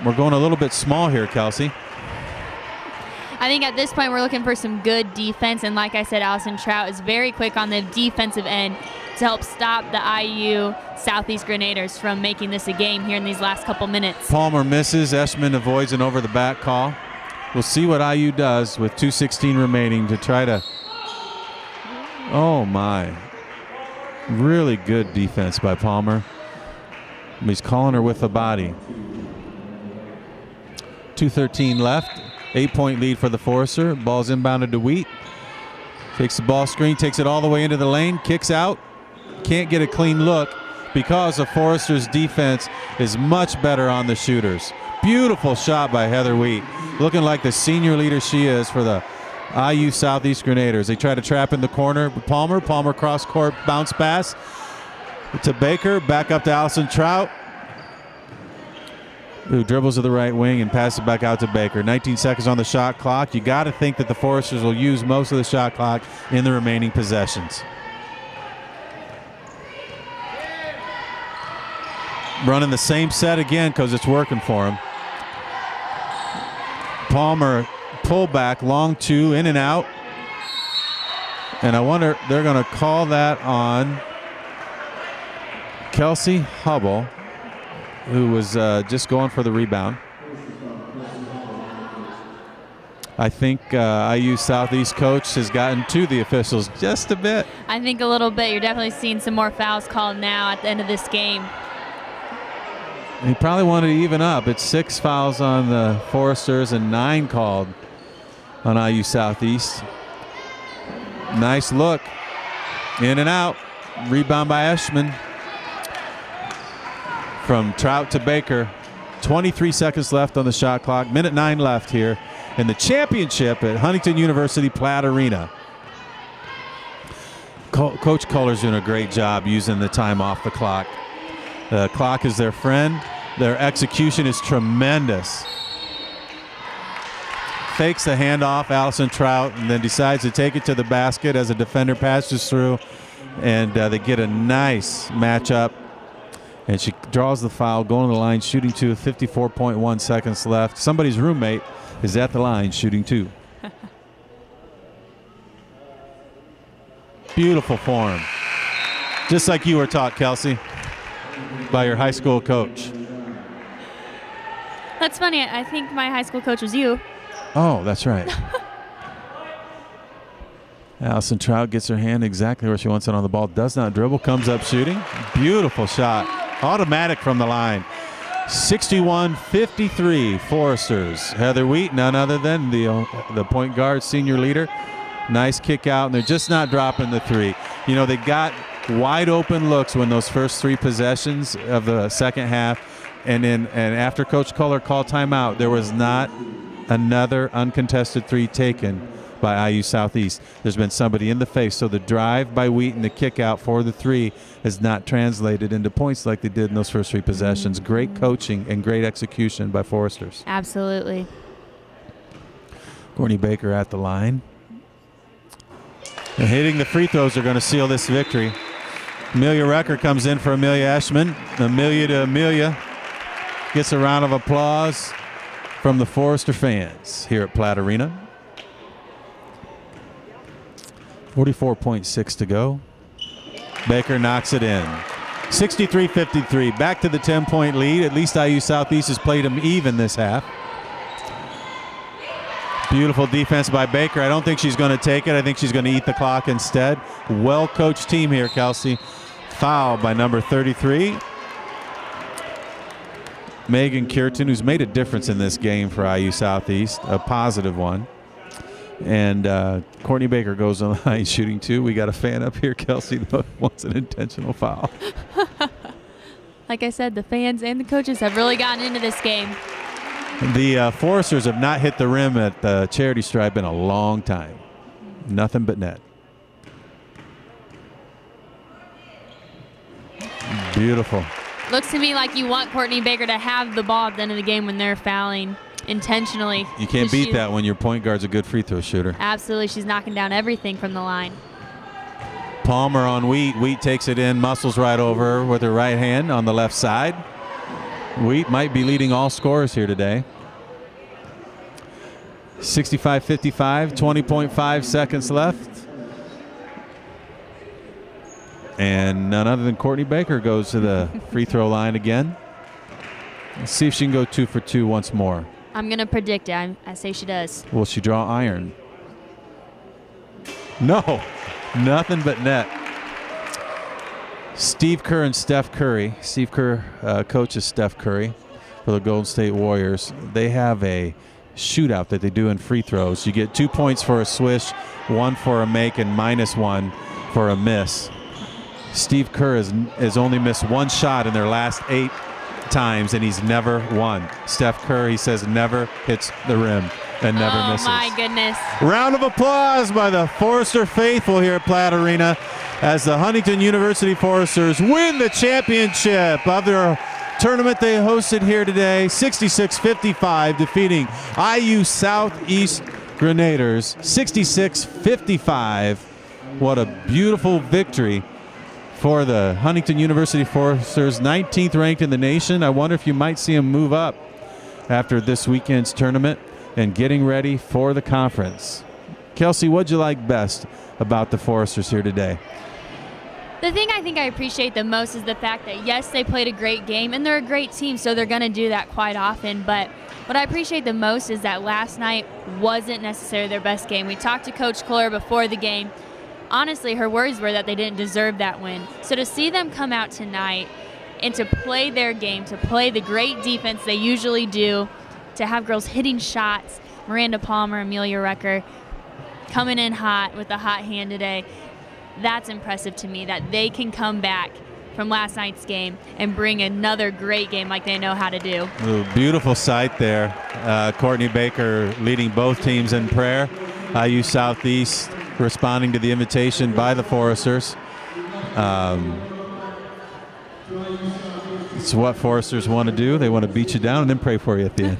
We're going a little bit small here, Kelsey. I think at this point we're looking for some good defense, and like I said, Allison Trout is very quick on the defensive end to help stop the IU Southeast Grenadiers from making this a game here in these last couple minutes. Palmer misses. Eschman avoids an over the back call. We'll see what IU does with 2:16 remaining to try to. Oh my. Really good defense by Palmer. He's calling her with the body. 2:13 left. 8-point lead for the Forester. Ball's inbounded to Wheat. Takes the ball screen, takes it all the way into the lane, kicks out. Can't get a clean look because the Forester's defense is much better on the shooters. Beautiful shot by Heather Wheat. Looking like the senior leader she is for the IU Southeast Grenadiers. They try to trap in the corner. Palmer cross court bounce pass to Baker. Back up to Allison Trout, who dribbles to the right wing and passes it back out to Baker. 19 seconds on the shot clock. You got to think that the Foresters will use most of the shot clock in the remaining possessions. Running the same set again because it's working for him. Palmer pull back, long two, in and out. And I wonder, they're going to call that on Kelsey Hubble, who was just going for the rebound. I think IU Southeast coach has gotten to the officials just a bit. I think a little bit. You're definitely seeing some more fouls called now at the end of this game. He probably wanted to even up. It's 6 fouls on the Foresters and 9 called on IU Southeast. Nice look. In and out. Rebound by Eschman. From Trout to Baker. 23 seconds left on the shot clock. Minute 9 left here in the championship at Huntington University Platt Arena. Coach Kohler's doing a great job using the time off the clock. The clock is their friend. Their execution is tremendous. Fakes the handoff, Allison Trout, and then decides to take it to the basket as a defender passes through, and they get a nice matchup. And she draws the foul, going to the line, shooting two, 54.1 seconds left. Somebody's roommate is at the line, shooting two. Beautiful form. Just like you were taught, Kelsey, by your high school coach. That's funny. I think my high school coach was you. Oh, that's right. Allison Trout gets her hand exactly where she wants it on the ball. Does not dribble. Comes up shooting. Beautiful shot. Automatic from the line. 61-53 Foresters. Heather Wheat, none other than the point guard, senior leader. Nice kick out, and they're just not dropping the three. You know, they got wide open looks when those first 3 possessions of the second half, and after Coach Kohler called timeout, there was not another uncontested 3 taken by IU Southeast. There's been somebody in the face, so the drive by Wheat and the kick out for the 3 has not translated into points like they did in those first 3 possessions. Great coaching and great execution by Foresters. Absolutely. Courtney Baker at the line. And hitting the free throws are going to seal this victory. Amelia Recker comes in for Amelia Eschman. Amelia to Amelia. Gets a round of applause from the Forester fans here at Platt Arena. 44.6 to go. Baker knocks it in. 63-53. Back to the 10-point lead. At least IU Southeast has played them even this half. Beautiful defense by Baker. I don't think she's going to take it. I think she's going to eat the clock instead. Well-coached team here, Kelsey. Foul by number 33. Megan Kierton, who's made a difference in this game for IU Southeast, a positive one. And Courtney Baker goes on the line shooting 2. We got a fan up here, Kelsey, that wants an intentional foul. Like I said, the fans and the coaches have really gotten into this game. The Foresters have not hit the rim at the charity stripe in a long time. Nothing but net. Beautiful. Looks to me like you want Courtney Baker to have the ball at the end of the game when they're fouling intentionally. You can't beat that when your point guard's a good free throw shooter. Absolutely. She's knocking down everything from the line. Palmer on Wheat. Wheat takes it in, muscles right over with her right hand on the left side. Wheat might be leading all scorers here today. 65-55, 20.5 seconds left. And none other than Courtney Baker goes to the free throw line again. Let's see if she can go 2 for 2 once more. I'm going to predict it. I say she does. Will she draw iron? No, nothing but net. Steve Kerr and Steph Curry. Steve Kerr coaches Steph Curry for the Golden State Warriors. They have a shootout that they do in free throws. You get 2 points for a swish, 1 for a make, and -1 for a miss. Steve Kerr has only missed 1 shot in their last 8 times, and he's never won. Steph Curr, he says, never hits the rim and never misses. Oh, my goodness. Round of applause by the Forester faithful here at Platt Arena as the Huntington University Foresters win the championship of their tournament they hosted here today, 66-55, defeating IU Southeast Grenadiers, 66-55. What a beautiful victory for the Huntington University Foresters, 19th ranked in the nation. I wonder if you might see them move up after this weekend's tournament and getting ready for the conference. Kelsey, what'd you like best about the Foresters here today? The thing I think I appreciate the most is the fact that, yes, they played a great game, and they're a great team, so they're going to do that quite often. But what I appreciate the most is that last night wasn't necessarily their best game. We talked to Coach Kohler before the game. Honestly, her worries were that they didn't deserve that win. So to see them come out tonight and to play their game, to play the great defense they usually do, to have girls hitting shots, Miranda Palmer, Amelia Recker coming in hot with a hot hand today, that's impressive to me, that they can come back from last night's game and bring another great game like they know how to do. Ooh, beautiful sight there. Courtney Baker leading both teams in prayer. IU Southeast responding to the invitation by the Foresters. It's what Foresters want to do. They want to beat you down and then pray for you at the end.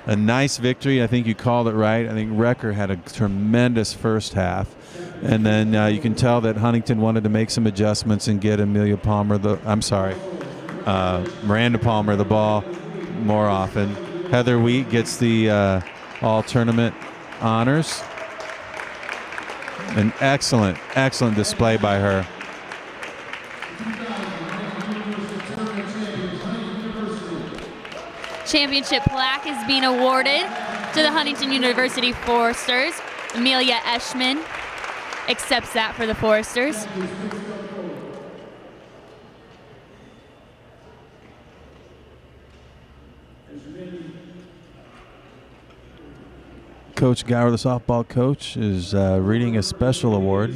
A nice victory. I think you called it right. I think Recker had a tremendous first half. And then you can tell that Huntington wanted to make some adjustments and get Miranda Palmer the ball more often. Heather Wheat gets the all-tournament honors. An excellent, excellent display by her. Championship plaque is being awarded to the Huntington University Foresters. Amelia Eschman accepts that for the Foresters. Coach Gower, the softball coach, is reading a special award.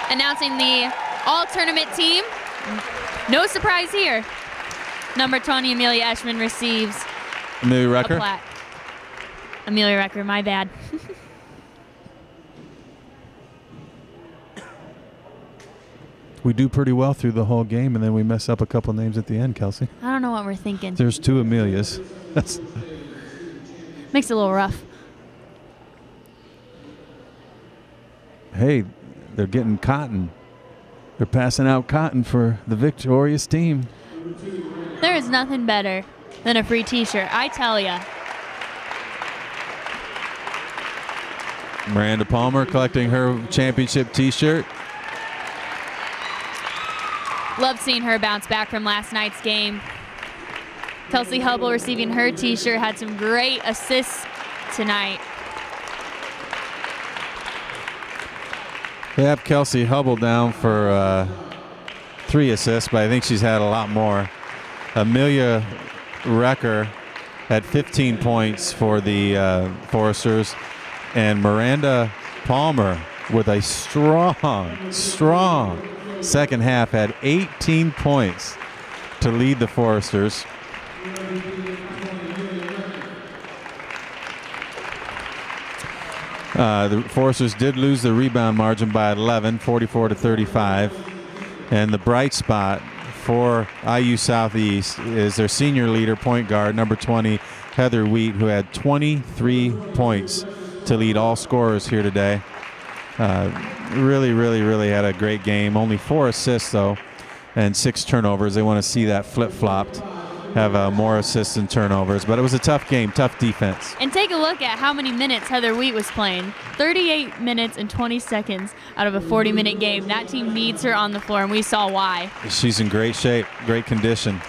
Announcing the all-tournament team. No surprise here. Number 20, Amelia Eschman, receives Amelia a Recker. plaque. Amelia Recker, my bad. We do pretty well through the whole game, and then we mess up a couple names at the end, Kelsey. I don't know what we're thinking. There's 2 Amelias. That's Makes it a little rough. Hey, they're getting cotton. They're passing out cotton for the victorious team. There is nothing better than a free t-shirt, I tell ya. Miranda Palmer collecting her championship t-shirt. Loved seeing her bounce back from last night's game. Kelsey Hubble receiving her t-shirt, had some great assists tonight. They have Kelsey Hubble down for 3 assists, but I think she's had a lot more. Amelia Recker had 15 points for the Foresters, and Miranda Palmer with a strong second half had 18 points to lead the Foresters. The Foresters did lose the rebound margin by 11, 44-35. And the bright spot for IU Southeast is their senior leader, point guard, number 20, Heather Wheat, who had 23 points to lead all scorers here today. Really had a great game. Only 4 assists, though, and 6 turnovers. They want to see that flip-flopped, have more assists and turnovers. But it was a tough game, tough defense. And take a look at how many minutes Heather Wheat was playing. 38 minutes and 20 seconds out of a 40-minute game. That team needs her on the floor, and we saw why. She's in great shape, great condition.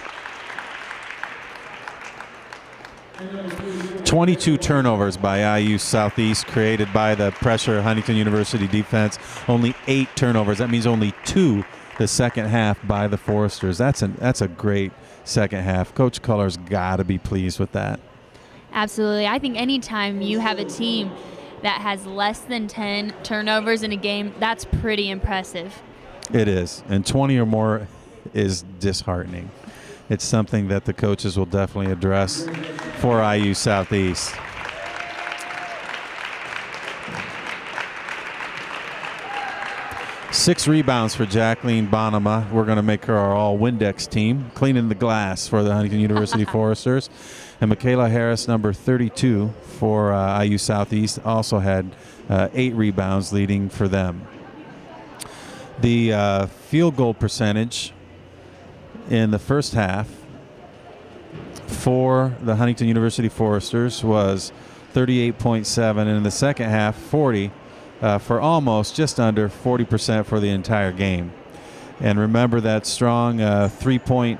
22 turnovers by IU Southeast created by the pressure Huntington University defense. Only 8 turnovers. That means only 2 the second half by the Foresters. That's a great second half. Coach Culler's got to be pleased with that. Absolutely. I think anytime you have a team that has less than 10 turnovers in a game, that's pretty impressive. It is. And 20 or more is disheartening. It's something that the coaches will definitely address for IU Southeast. Six rebounds for Jacqueline Bonema. We're going to make her our all-Windex team, cleaning the glass for the Huntington University Foresters. And Michaela Harris, number 32 for IU Southeast, also had 8 rebounds leading for them. The field goal percentage in the first half for the Huntington University Foresters was 38.7, and in the second half, 40, for almost just under 40% for the entire game. And remember that strong 3-point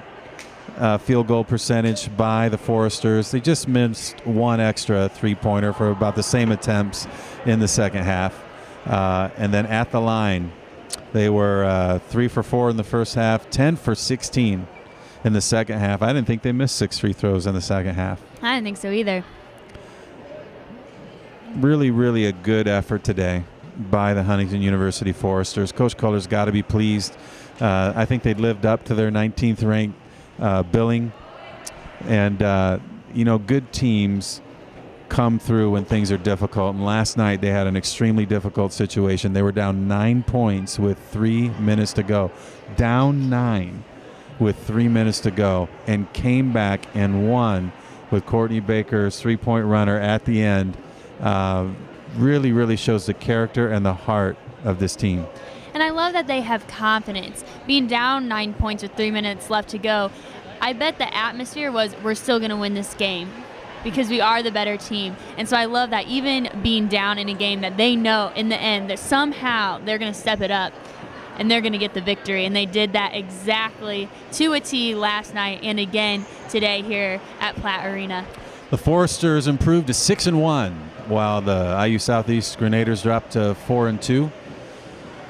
field goal percentage by the Foresters. They just missed 1 extra 3-pointer for about the same attempts in the second half. And then at the line, they were 3 for 4 in the first half, 10 for 16 in the second half. I didn't think they missed 6 free throws in the second half. I didn't think so either. Really a good effort today by the Huntington University Foresters. Coach Culler's got to be pleased. I think they lived up to their 19th ranked billing. And, good teams come through when things are difficult. And last night they had an extremely difficult situation. They were down 9 points with 3 minutes to go. Down 9 with 3 minutes to go, and came back and won with Courtney Baker's 3-point runner at the end. Really shows the character and the heart of this team. And I love that they have confidence. Being down 9 points with 3 minutes left to go, I bet the atmosphere was, we're still going to win this game because we are the better team. And so I love that even being down in a game that they know in the end that somehow they're going to step it up and they're going to get the victory. And they did that exactly to a T last night and again today here at Platt Arena. The Foresters improved to 6-1, while the IU Southeast Grenadiers dropped to 4-2.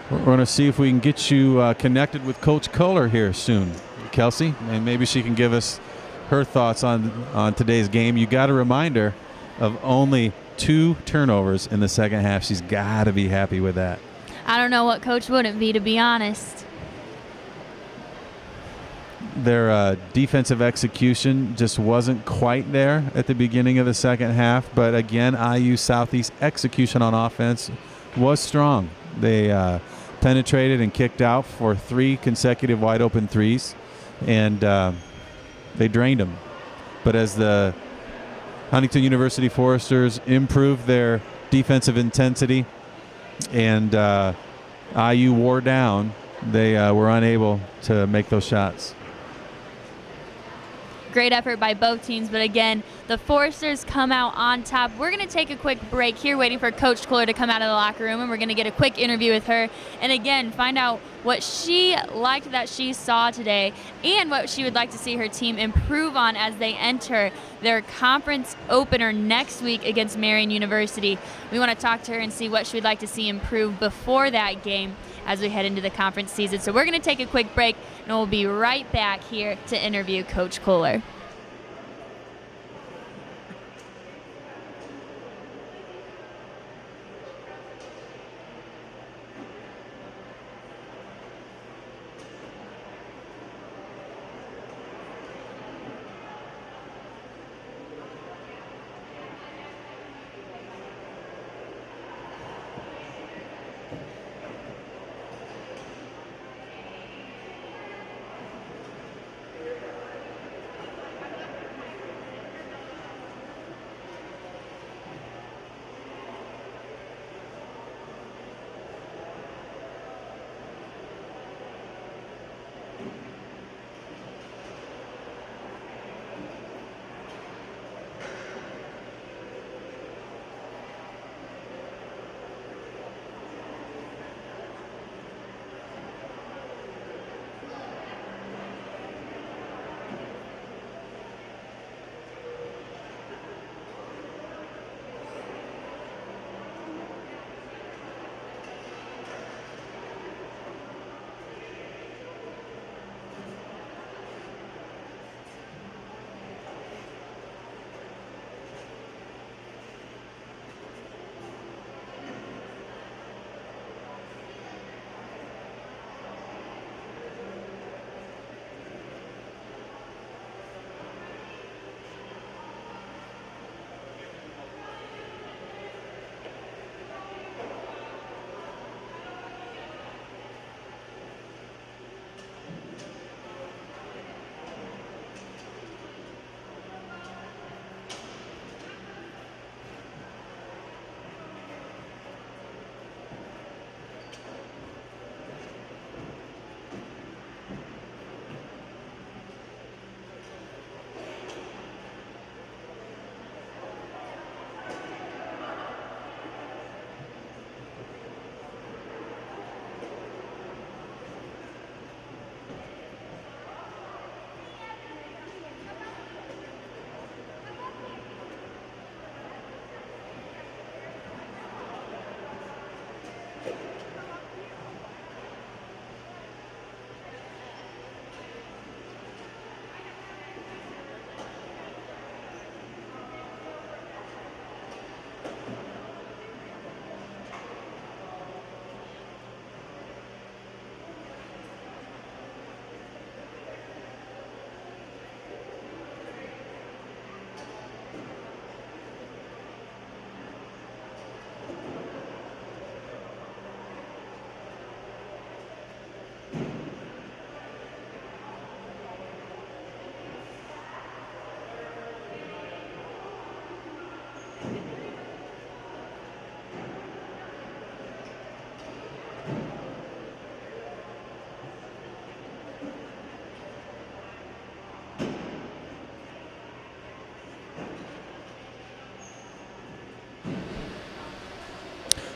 We're going to see if we can get you connected with Coach Kohler here soon, Kelsey, and maybe she can give us her thoughts on today's game. You got a reminder of only 2 turnovers in the second half. She's got to be happy with that. I don't know what coach wouldn't be, to be honest. Their defensive execution just wasn't quite there at the beginning of the second half. But again, IU Southeast execution on offense was strong. They penetrated and kicked out for 3 consecutive wide open threes, and they drained them. But as the Huntington University Foresters improved their defensive intensity and IU wore down, they were unable to make those shots. Great effort by both teams, but again, the Foresters come out on top. We're going to take a quick break here, waiting for Coach Kohler to come out of the locker room, and we're going to get a quick interview with her, and again, find out what she liked that she saw today and what she would like to see her team improve on as they enter their conference opener next week against Marian University. We want to talk to her and see what she would like to see improve before that game as we head into the conference season. So we're going to take a quick break, and we'll be right back here to interview Coach Kohler.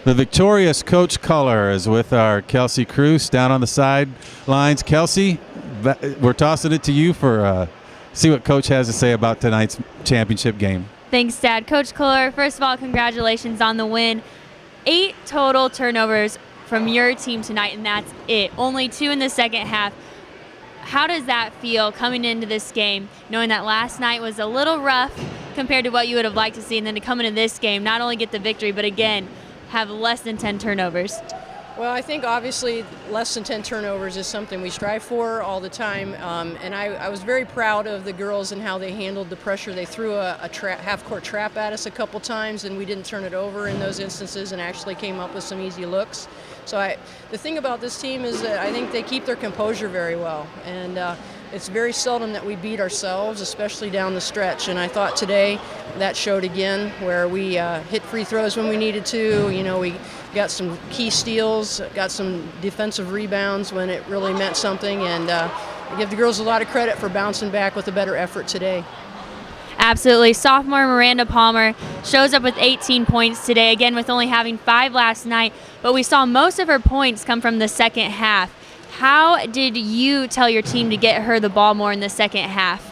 The victorious Coach Kohler is with our Kelsey Cruz down on the sidelines. Kelsey, we're tossing it to you for see what Coach has to say about tonight's championship game. Thanks, Dad. Coach Kohler, first of all, congratulations on the win. 8 total turnovers from your team tonight, and that's it. Only 2 in the second half. How does that feel coming into this game, knowing that last night was a little rough compared to what you would have liked to see, and then to come into this game, not only get the victory, but again, have less than 10 turnovers? Well, I think obviously less than 10 turnovers is something we strive for all the time, and I was very proud of the girls and how they handled the pressure. They threw a half-court trap at us a couple times, and we didn't turn it over in those instances and actually came up with some easy looks. So the thing about this team is that I think they keep their composure very well, and it's very seldom that we beat ourselves, especially down the stretch. And I thought today that showed again, where we hit free throws when we needed to. You know, we got some key steals, got some defensive rebounds when it really meant something, and I give the girls a lot of credit for bouncing back with a better effort today. Absolutely. Sophomore Miranda Palmer shows up with 18 points today, again with only having 5 last night, but we saw most of her points come from the second half. How did you tell your team to get her the ball more in the second half?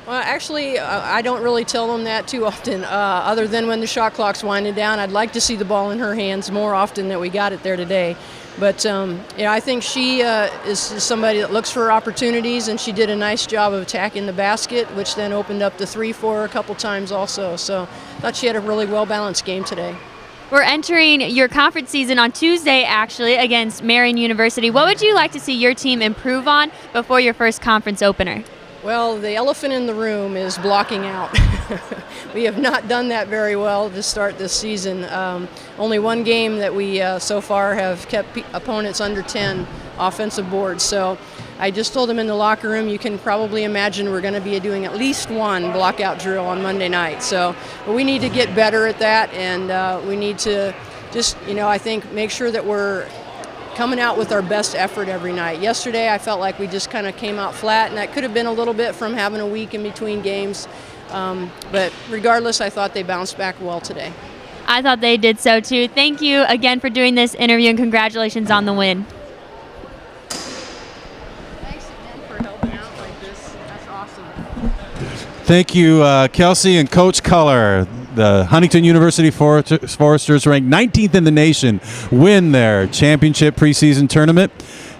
Well, actually, I don't really tell them that too often, other than when the shot clock's winding down. I'd like to see the ball in her hands more often than we got it there today. But I think she is somebody that looks for opportunities, and she did a nice job of attacking the basket, which then opened up the 3 for her a couple times also. So I thought she had a really well-balanced game today. We're entering your conference season on Tuesday, actually, against Marian University. What would you like to see your team improve on before your first conference opener? Well, the elephant in the room is blocking out. We have not done that very well to start this season. Only one game that we so far have kept opponents under 10 offensive boards. So I just told them in the locker room, you can probably imagine we're going to be doing at least one blockout drill on Monday night. So but we need to get better at that, and we need to just, I think, make sure that we're coming out with our best effort every night. Yesterday, I felt like we just kind of came out flat, and that could have been a little bit from having a week in between games. But regardless, I thought they bounced back well today. I thought they did so too. Thank you again for doing this interview, and congratulations on the win. Thanks again for helping out like this. That's awesome. Thank you, Kelsey and Coach Culler. The Huntington University Foresters, ranked 19th in the nation, win their championship preseason tournament,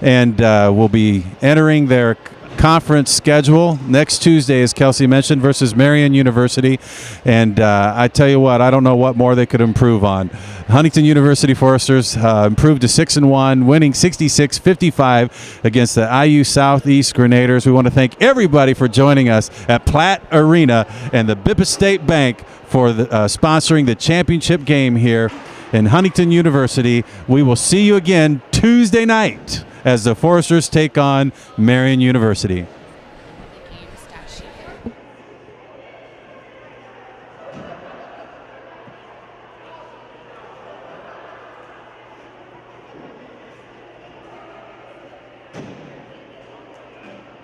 and will be entering their conference schedule next Tuesday, as Kelsey mentioned, versus Marian University. And I tell you what, I don't know what more they could improve on. Huntington University Foresters improved to 6-1, winning 66-55 against the IU Southeast Grenadiers. We want to thank everybody for joining us at Platt Arena and the Bippa State Bank for sponsoring the championship game here in Huntington University. We will see you again Tuesday night as the Foresters take on Marian University.